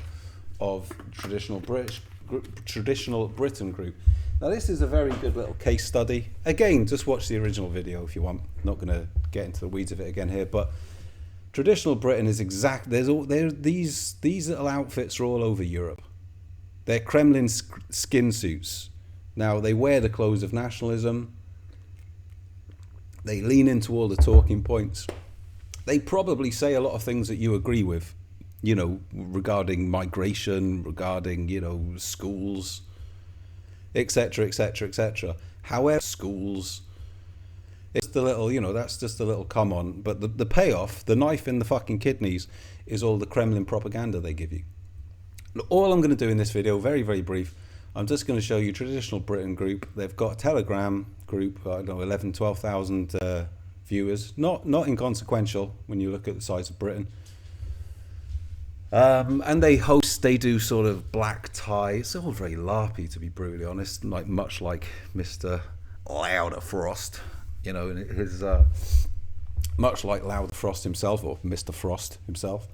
of Traditional Britain group. Now this is a very good little case study. Again, just watch the original video if you want. I'm not going to get into the weeds of it again here, but Traditional Britain is these little outfits are all over Europe. They're Kremlin skin suits. Now they wear the clothes of nationalism. They lean into all the talking points. They probably say a lot of things that you agree with, you know, regarding migration, regarding, you know, schools, etc., etc., etc. However, schools, it's the little, you know, that's just a little come on. But the payoff, the knife in the fucking kidneys, is all the Kremlin propaganda they give you. All I'm going to do in this video, very, very brief, I'm just going to show you Traditional Britain group. They've got a Telegram group, I don't know, 11, 12,000 viewers. Not inconsequential when you look at the size of Britain. And they do sort of black tie. It's all very LARPy, to be brutally honest, much like Mr. Lauder-frost. You know, and his much like Lauder-frost himself, or Mr. Frost himself.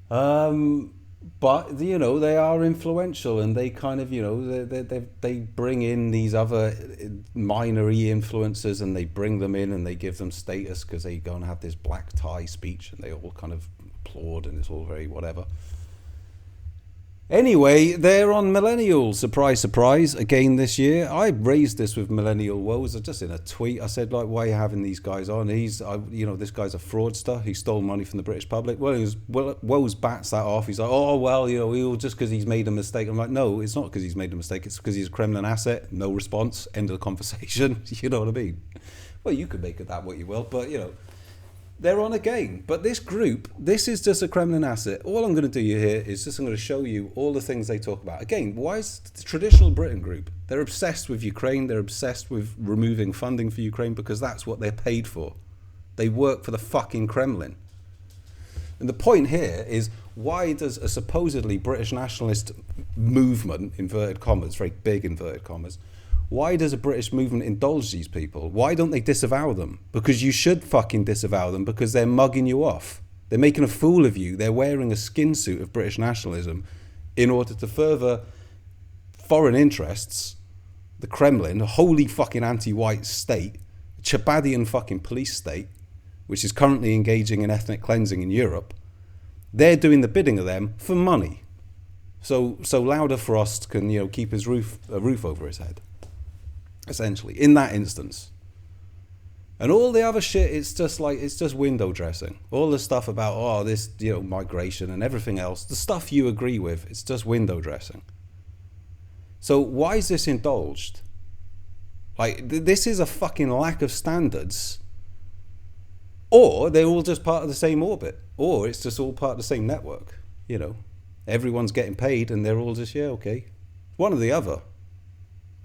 But you know, they are influential, and they kind of, you know, they bring in these other minor influencers, and they bring them in and they give them status because they go and have this black tie speech, and they all kind of applaud, and it's all very whatever. Anyway, they're on Millennial. Surprise, surprise, again this year. I raised this with Millennial Woes, just in a tweet. I said, like, why are you having these guys on? You know, this guy's a fraudster. He stole money from the British public. Woes bats that off. He's like, oh, well, you know, just because he's made a mistake. I'm like, no, it's not because he's made a mistake. It's because he's a Kremlin asset. No response. End of the conversation. You know what I mean? Well, you could make of that what you will, but, you know. They're on again. But this group, this is just a Kremlin asset. All I'm going to do here is just I'm going to show you all the things they talk about. Again, why is the traditional Britain group? They're obsessed with Ukraine. They're obsessed with removing funding for Ukraine because that's what they're paid for. They work for the fucking Kremlin. And the point here is, why does a supposedly British nationalist movement, inverted commas, very big inverted commas, why does a British movement indulge these people? Why don't they disavow them? Because you should fucking disavow them, because they're mugging you off. They're making a fool of you. They're wearing a skin suit of British nationalism in order to further foreign interests, the Kremlin, a wholly fucking anti-white state, a Chabadian fucking police state, which is currently engaging in ethnic cleansing in Europe. They're doing the bidding of them for money. So Lauder-frost can, you know, keep his roof over his head. Essentially, in that instance. And all the other shit, it's just window dressing. All the stuff about, oh, this, you know, migration and everything else, the stuff you agree with, it's just window dressing. So why is this indulged? Like, this is a fucking lack of standards. Or they're all just part of the same orbit. Or it's just all part of the same network. You know, everyone's getting paid and they're all just, yeah, okay. One or the other.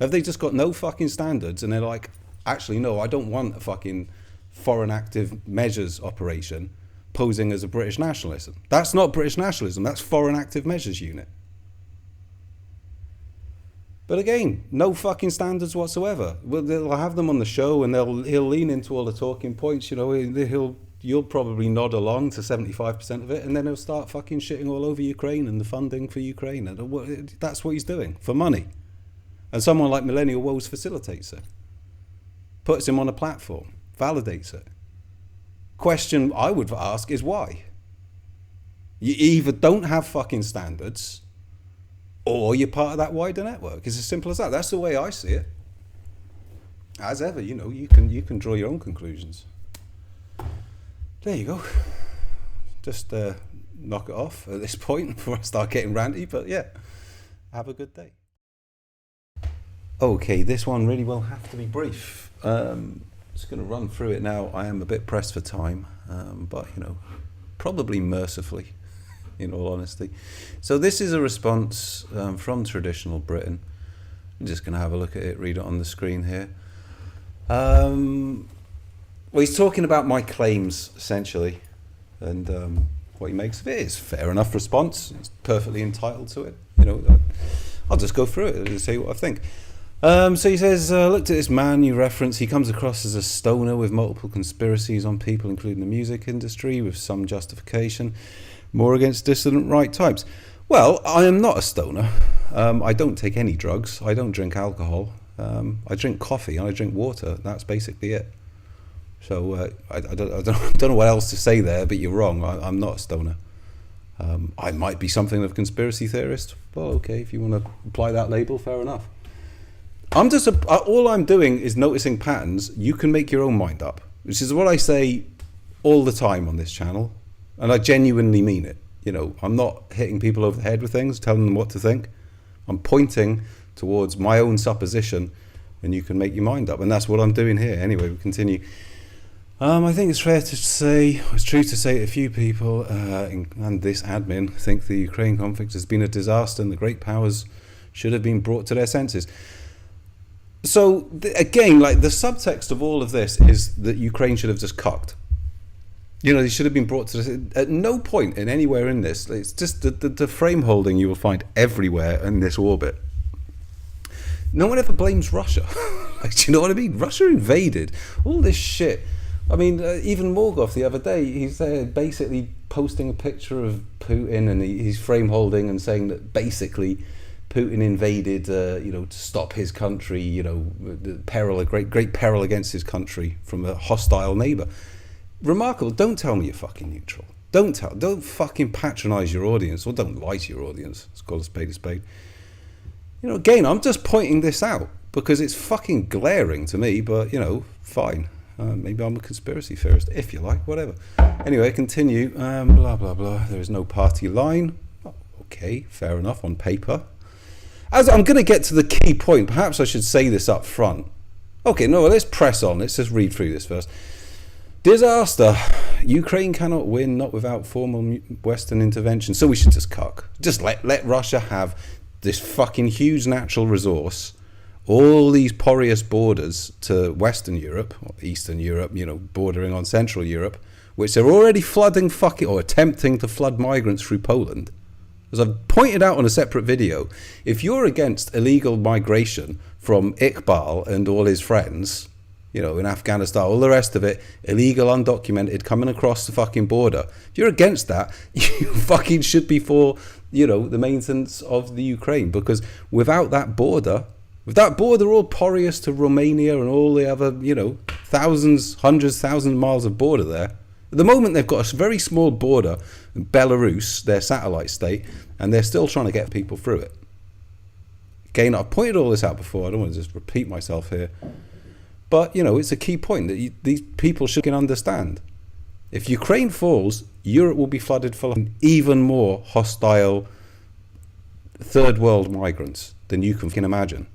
Have they just got no fucking standards and they're like, actually, no, I don't want a fucking foreign active measures operation posing as a British nationalism. That's not British nationalism, that's foreign active measures unit. But again, no fucking standards whatsoever. Well, they'll have them on the show and he'll lean into all the talking points, you know, you'll probably nod along to 75% of it, and then he'll start fucking shitting all over Ukraine and the funding for Ukraine. And that's what he's doing, for money. And someone like Millennial Woes facilitates it. Puts him on a platform. Validates it. Question I would ask is why? You either don't have fucking standards, or you're part of that wider network. It's as simple as that. That's the way I see it. As ever, you know, you can draw your own conclusions. There you go. Just knock it off at this point before I start getting ranty. But yeah, have a good day. Okay, this one really will have to be brief. Just going to run through it now. I am a bit pressed for time, but, you know, probably mercifully, in all honesty. So this is a response from traditional Britain. I'm just going to have a look at it, read it on the screen here. Well, he's talking about my claims, essentially, and what he makes of it is fair enough response. He's perfectly entitled to it. You know, I'll just go through it and say what I think. So he says, looked at this man you reference. He comes across as a stoner with multiple conspiracies on people, including the music industry, with some justification, more against dissident right types. Well, I am not a stoner. I don't take any drugs. I don't drink alcohol. I drink coffee and I drink water. That's basically it. So I don't know what else to say there, but you're wrong. I'm not a stoner. I might be something of a conspiracy theorist. Well, okay, if you want to apply that label, fair enough. All I'm doing is noticing patterns. You can make your own mind up, which is what I say all the time on this channel, and I genuinely mean it. You know, I'm not hitting people over the head with things, telling them what to think. I'm pointing towards my own supposition, and you can make your mind up, and that's what I'm doing here. Anyway, we continue. I think it's fair to say, it's true to say that a few people, and this admin, think the Ukraine conflict has been a disaster and the great powers should have been brought to their senses. So, again, like, the subtext of all of this is that Ukraine should have just cocked. You know, they should have been brought to at no point in anywhere in this. It's just the frame holding you will find everywhere in this orbit. No one ever blames Russia. Like, do you know what I mean? Russia invaded. All this shit. I mean, even Morgoth the other day, he's basically posting a picture of Putin, and he's frame holding and saying that basically Putin invaded, to stop his country, the peril, a great peril against his country from a hostile neighbour. Remarkable. Don't tell me you're fucking neutral. Don't fucking patronise your audience, or don't lie to your audience. Let's call a spade a spade. Again, I'm just pointing this out because it's fucking glaring to me, but, fine. Maybe I'm a conspiracy theorist, if you like, whatever. Anyway, continue. Blah, blah, blah. There is no party line. Oh, okay, fair enough on paper. As I'm going to get to the key point, perhaps I should say this up front. Okay, no, let's press on. Let's just read through this first. Disaster. Ukraine cannot win, not without formal Western intervention. So we should just cuck. Just let Russia have this fucking huge natural resource, all these porous borders to Western Europe, or Eastern Europe, bordering on Central Europe, which they're already flooding or attempting to flood migrants through Poland. As I've pointed out on a separate video, if you're against illegal migration from Iqbal and all his friends, in Afghanistan, all the rest of it, illegal, undocumented, coming across the fucking border, if you're against that, you fucking should be for, the maintenance of the Ukraine, because without that border, all porous to Romania and all the other, hundreds, thousands of miles of border there. At the moment, they've got a very small border, Belarus, their satellite state, and they're still trying to get people through it. Again, I've pointed all this out before. I don't want to just repeat myself here. But, it's a key point that these people should understand. If Ukraine falls, Europe will be flooded full of even more hostile third world migrants than you can imagine.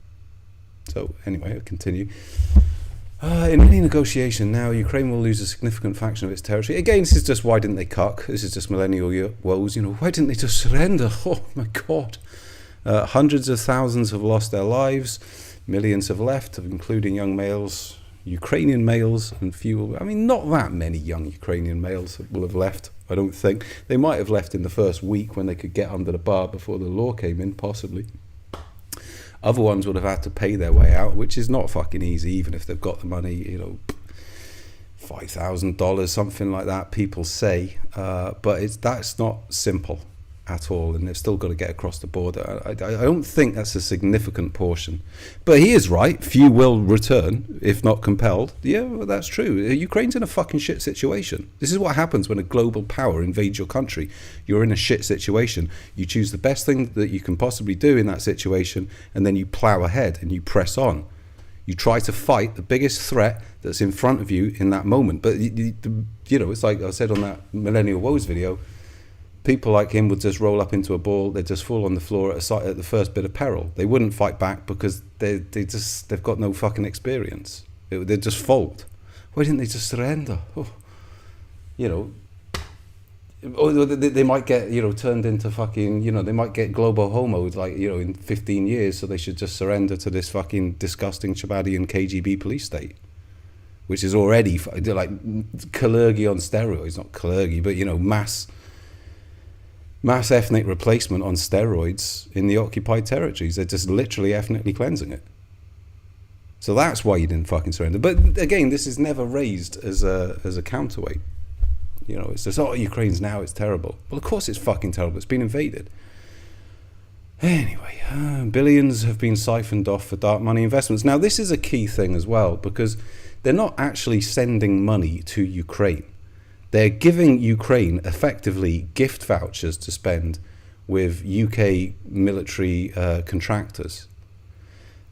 So, anyway, I'll continue. In any negotiation now, Ukraine will lose a significant fraction of its territory. Again, this is just why didn't they cuck? This is just millennial woes. Why didn't they just surrender? Oh my God. Hundreds of thousands have lost their lives. Millions have left, including young males, Ukrainian males, and few. I mean, not that many young Ukrainian males will have left, I don't think. They might have left in the first week when they could get under the bar before the law came in, possibly. Other ones would have had to pay their way out, which is not fucking easy, even if they've got the money, $5,000, something like that, people say. But that's not simple at all, and they've still got to get across the border. I don't think that's a significant portion. But he is right, few will return, if not compelled. Yeah, well, that's true. Ukraine's in a fucking shit situation. This is what happens when a global power invades your country. You're in a shit situation. You choose the best thing that you can possibly do in that situation, and then you plow ahead and you press on. You try to fight the biggest threat that's in front of you in that moment. But, it's like I said on that Millennial Woes video, people like him would just roll up into a ball. They'd just fall on the floor at the first bit of peril. They wouldn't fight back because they've got no fucking experience. They'd just fold. Why didn't they just surrender? Or they might get turned into fucking they might get global homos in 15 years. So they should just surrender to this fucking disgusting Shabadian KGB police state, which is already like Kalergi on steroids. Not Kalergi, but mass ethnic replacement on steroids in the occupied territories. They're just literally ethnically cleansing it. So that's why you didn't fucking surrender. But again, this is never raised as a counterweight. It's just, Ukraine's now, it's terrible. Well, of course it's fucking terrible. It's been invaded. Anyway, billions have been siphoned off for dark money investments. Now, this is a key thing as well, because they're not actually sending money to Ukraine. They're giving Ukraine effectively gift vouchers to spend with UK military contractors.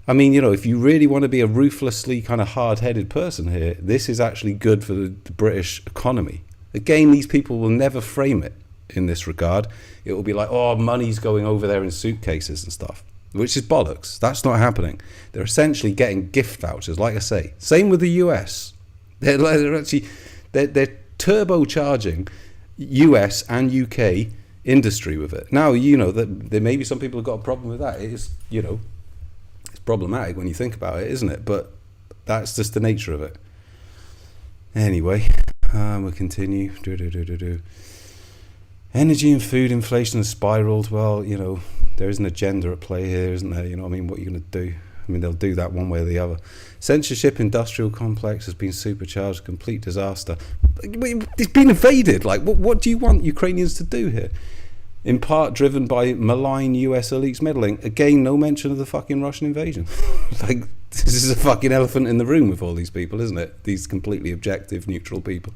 I mean, if you really want to be a ruthlessly kind of hard-headed person here, this is actually good for the British economy. Again, these people will never frame it in this regard. It will be like, money's going over there in suitcases and stuff, which is bollocks. That's not happening. They're essentially getting gift vouchers, like I say. Same with the US. They're turbocharging US and UK industry with it. Now, that there may be some people who've got a problem with that. It is, it's problematic when you think about it, isn't it? But that's just the nature of it. Anyway, we'll continue. Energy and food inflation has spiraled. Well, there is an agenda at play here, isn't there? What are you going to do? I mean, they'll do that one way or the other. Censorship industrial complex has been supercharged, complete disaster. It's been invaded. Like, what do you want Ukrainians to do here? In part driven by malign US elites meddling. Again, no mention of the fucking Russian invasion. Like, this is a fucking elephant in the room with all these people, isn't it? These completely objective, neutral people.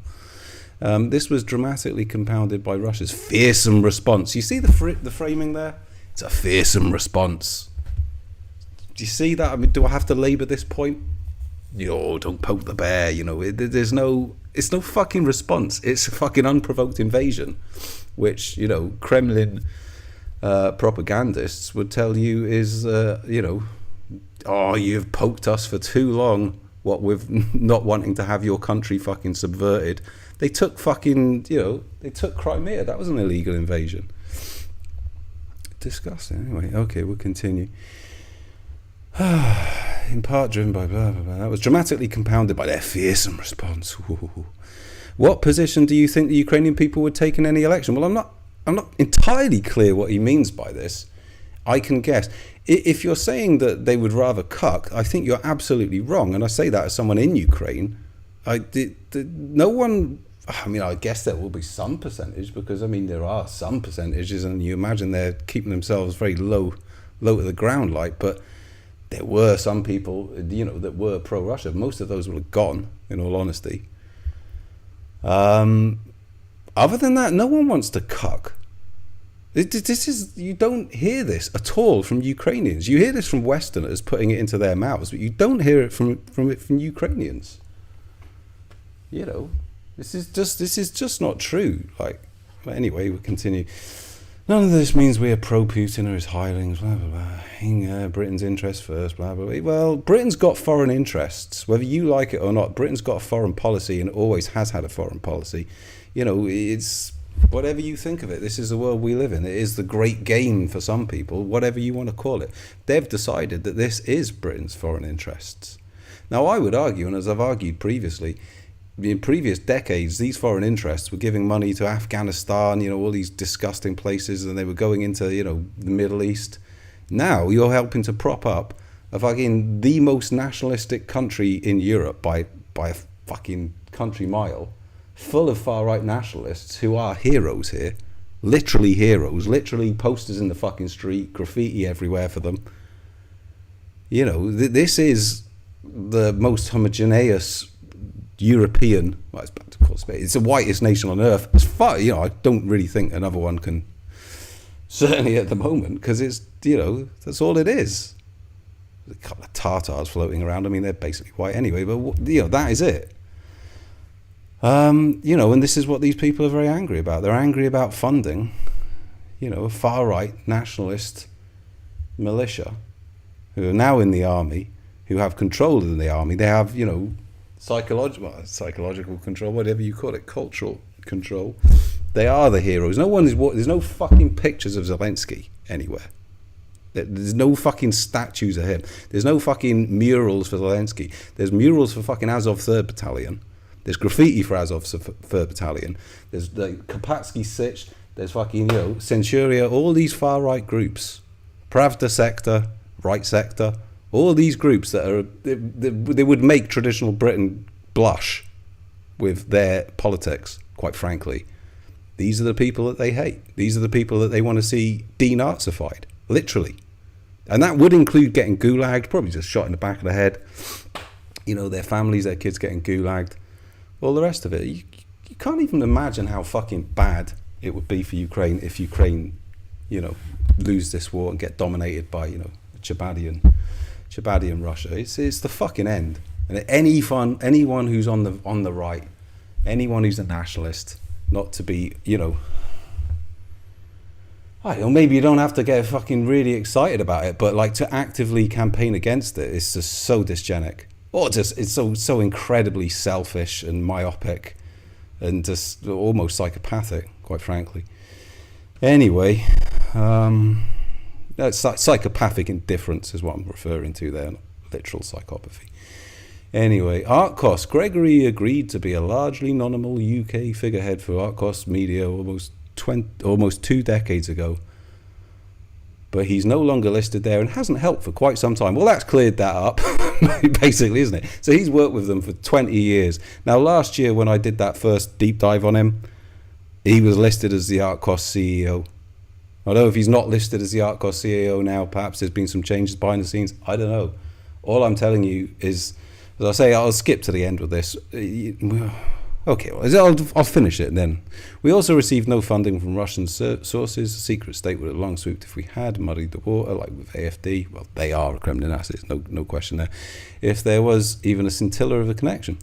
This was dramatically compounded by Russia's fearsome response. You see the framing there? It's a fearsome response. Do you see that? I mean, do I have to labour this point? Don't poke the bear. It's no fucking response. It's a fucking unprovoked invasion, which Kremlin propagandists would tell you is you've poked us for too long. What with not wanting to have your country fucking subverted. They took they took Crimea. That was an illegal invasion. Disgusting. Anyway, okay, we'll continue. In part driven by blah blah blah. That was dramatically compounded by their fearsome response. Ooh. What position do you think the Ukrainian people would take in any election? Well, I'm not entirely clear what he means by this. I can guess. If you're saying that they would rather cuck, I think you're absolutely wrong. And I say that as someone in Ukraine. No one. I mean, I guess there will be some percentage, because I mean there are some percentages, and you imagine they're keeping themselves very low to the ground, like. But there were some people, that were pro-Russia. Most of those will have gone, in all honesty. Other than that, no one wants to cuck. You don't hear this at all from Ukrainians. You hear this from Westerners putting it into their mouths, but you don't hear it from Ukrainians. This is just not true. Like, but anyway, we'll continue. None of this means we are pro-Putin or his hirelings, blah, blah, blah. Britain's interests first, blah, blah, blah. Well, Britain's got foreign interests. Whether you like it or not, Britain's got a foreign policy and always has had a foreign policy. It's whatever you think of it. This is the world we live in. It is the great game for some people, whatever you want to call it. They've decided that this is Britain's foreign interests. Now, I would argue, and as I've argued previously, in previous decades, these foreign interests were giving money to Afghanistan, all these disgusting places, and they were going into, the Middle East. Now you're helping to prop up the most nationalistic country in Europe by a fucking country mile, full of far-right nationalists who are heroes here. Literally heroes. Literally posters in the fucking street, graffiti everywhere for them. This is the most homogeneous European, well, it's bad to call it, it's the whitest nation on earth. As far, I don't really think another one can, certainly at the moment, because it's, that's all it is. There's a couple of Tatars floating around. I mean, they're basically white anyway, but that is it. And this is what these people are very angry about. They're angry about funding, a far-right nationalist militia who are now in the army, who have control of the army. They have, psychological control, whatever you call it, cultural control. They are the heroes. There's no fucking pictures of Zelensky anywhere. There's no fucking statues of him. There's no fucking murals for Zelensky. There's murals for fucking Azov 3rd Battalion. There's graffiti for Azov 3rd Battalion. There's the Karpatsky Sich. There's fucking, Centuria, all these far-right groups. Pravda Sector, Right Sector. All these groups that are, they would make traditional Britain blush with their politics, quite frankly. These are the people that they hate. These are the people that they want to see denazified, literally. And that would include getting gulagged, probably just shot in the back of the head. Their families, their kids getting gulagged. All the rest of it. You can't even imagine how fucking bad it would be for Ukraine if Ukraine, lose this war and get dominated by, Chabadian Russia. It's the fucking end. And anyone who's on the right, anyone who's a nationalist, not to be, I don't know, maybe you don't have to get fucking really excited about it, but like to actively campaign against it is just so dysgenic. Or just it's so incredibly selfish and myopic and just almost psychopathic, quite frankly. Anyway, it's like psychopathic indifference is what I'm referring to there, not literal psychopathy. Anyway, Artcos. Gregory agreed to be a largely nominal UK figurehead for Artcos Media almost 2 decades ago. but he's no longer listed there and hasn't helped for quite some time. Well, that's cleared that up, basically, isn't it? So he's worked with them for 20 years. Now, last year when I did that first deep dive on him, he was listed as the Artcost CEO. Although if he's not listed as the Artcost CEO now, perhaps there's been some changes behind the scenes. I don't know. All I'm telling you is, as I say, I'll skip to the end with this. Okay, well, I'll finish it then. We also received no funding from Russian sources. The secret state would have long swooped if we had muddied the water, like with AFD. Well, they are a Kremlinist, no question there. If there was even a scintilla of a connection.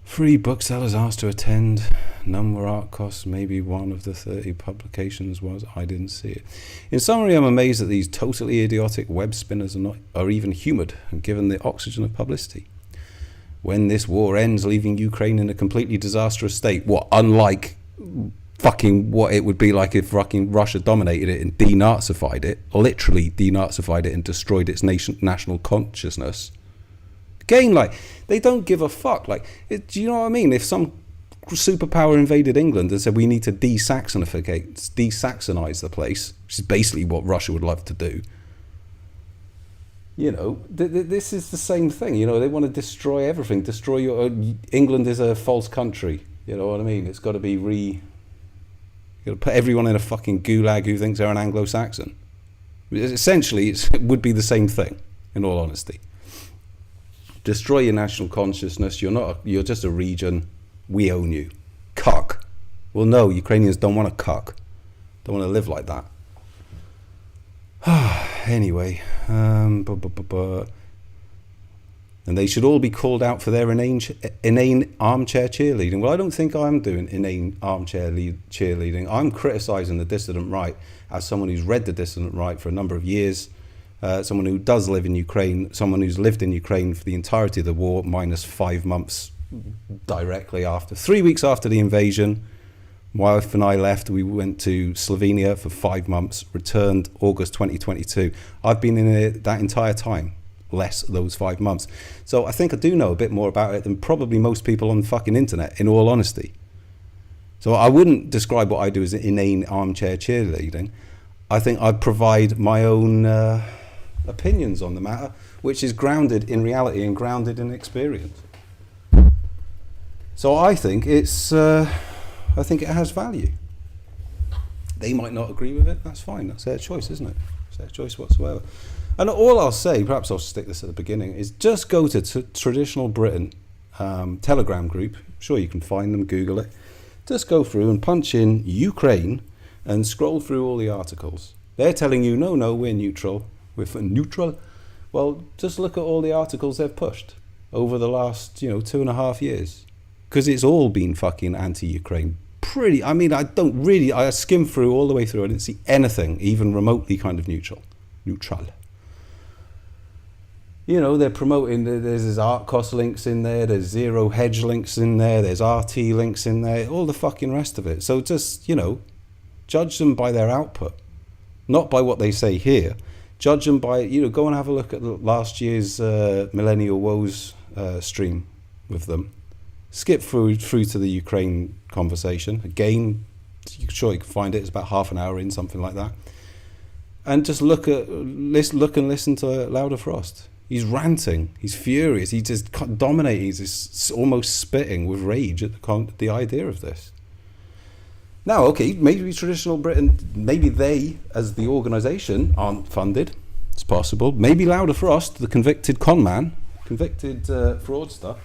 3 booksellers asked to attend. None were Artcost. Maybe one of the 30 publications was. I didn't see it. In summary, I'm amazed that these totally idiotic web spinners are even humoured and given the oxygen of publicity. When this war ends, leaving Ukraine in a completely disastrous state, what, unlike fucking what it would be like if fucking Russia dominated it and denazified it, literally denazified it and destroyed its national consciousness. Again, like, they don't give a fuck. Like, do you know what I mean? If some superpower invaded England and said we need to de-Saxonize the place, which is basically what Russia would love to do, you know, this is the same thing. You know, they want to destroy everything. Destroy your... England is a false country. You know what I mean? It's got to be you got to put everyone in a fucking gulag who thinks they're an Anglo-Saxon. Essentially, it would be the same thing, in all honesty. Destroy your national consciousness. You're just a region. We own you. Cuck. Well, no, Ukrainians don't want to cuck. Don't want to live like that. Anyway, and they should all be called out for their inane armchair cheerleading. Well, I don't think I'm doing inane armchair cheerleading. I'm criticising the dissident right as someone who's read the dissident right for a number of years, someone who does live in Ukraine, someone who's lived in Ukraine for the entirety of the war, minus 5 months directly after. 3 weeks after the invasion, my wife and I left. We went to Slovenia for 5 months, returned August 2022. I've been in it that entire time, less those 5 months. So I think I do know a bit more about it than probably most people on the fucking internet, in all honesty. So I wouldn't describe what I do as inane armchair cheerleading. I think I provide my own opinions on the matter, which is grounded in reality and grounded in experience. So I think I think it has value. They might not agree with it. That's fine. That's their choice, isn't it? It's their choice whatsoever. And all I'll say, perhaps I'll stick this at the beginning, is just go to Traditional Britain Telegram group. I'm sure you can find them. Google it. Just go through and punch in Ukraine and scroll through all the articles. They're telling you, no, we're neutral. We're neutral. Well, just look at all the articles they've pushed over the last, 2.5 years. Because it's all been fucking anti-Ukraine. I skimmed through all the way through. I didn't see anything even remotely kind of neutral. You know, they're promoting, there's Artcost links in there, there's Zero Hedge links in there, there's RT links in there, all the fucking rest of it. So just, judge them by their output, not by what they say here. Judge them by, go and have a look at last year's Millennial Woes stream with them. Skip through to the Ukraine conversation. Again, I'm sure you can find it. It's about half an hour in, something like that. And just look and listen to Lauder-frost. He's ranting. He's furious. He's just dominating. He's just almost spitting with rage at the idea of this. Now, okay, maybe Traditional Britain, maybe they, as the organisation, aren't funded. It's possible. Maybe Lauder-frost, the convicted con man, convicted fraudster,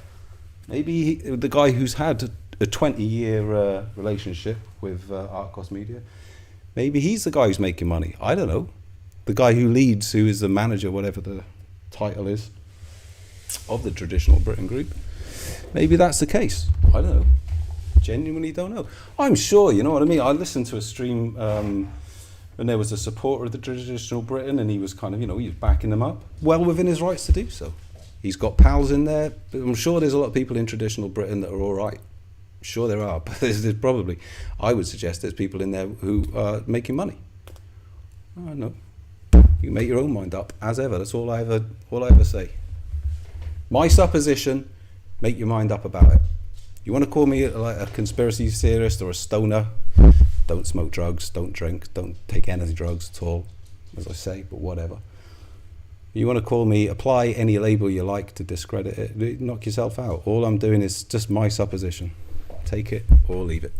maybe the guy who's had a 20-year relationship with Artcost Media, maybe he's the guy who's making money. I don't know. The guy who leads, who is the manager, whatever the title is, of the Traditional Britain group. Maybe that's the case. I don't know. Genuinely don't know. I'm sure, you know what I mean? I listened to a stream and there was a supporter of the Traditional Britain and he was kind of, he was backing them up. Well within his rights to do so. He's got pals in there, but I'm sure there's a lot of people in Traditional Britain that are all right. I'm sure there are, but there's probably, I would suggest there's people in there who are making money. I don't know. You can make your own mind up, as ever. That's all I ever say. My supposition, make your mind up about it. You want to call me a conspiracy theorist or a stoner? Don't smoke drugs, don't drink, don't take any drugs at all. as I say, but whatever. You want to call me, apply any label you like to discredit it, knock yourself out. All I'm doing is just my supposition. Take it or leave it.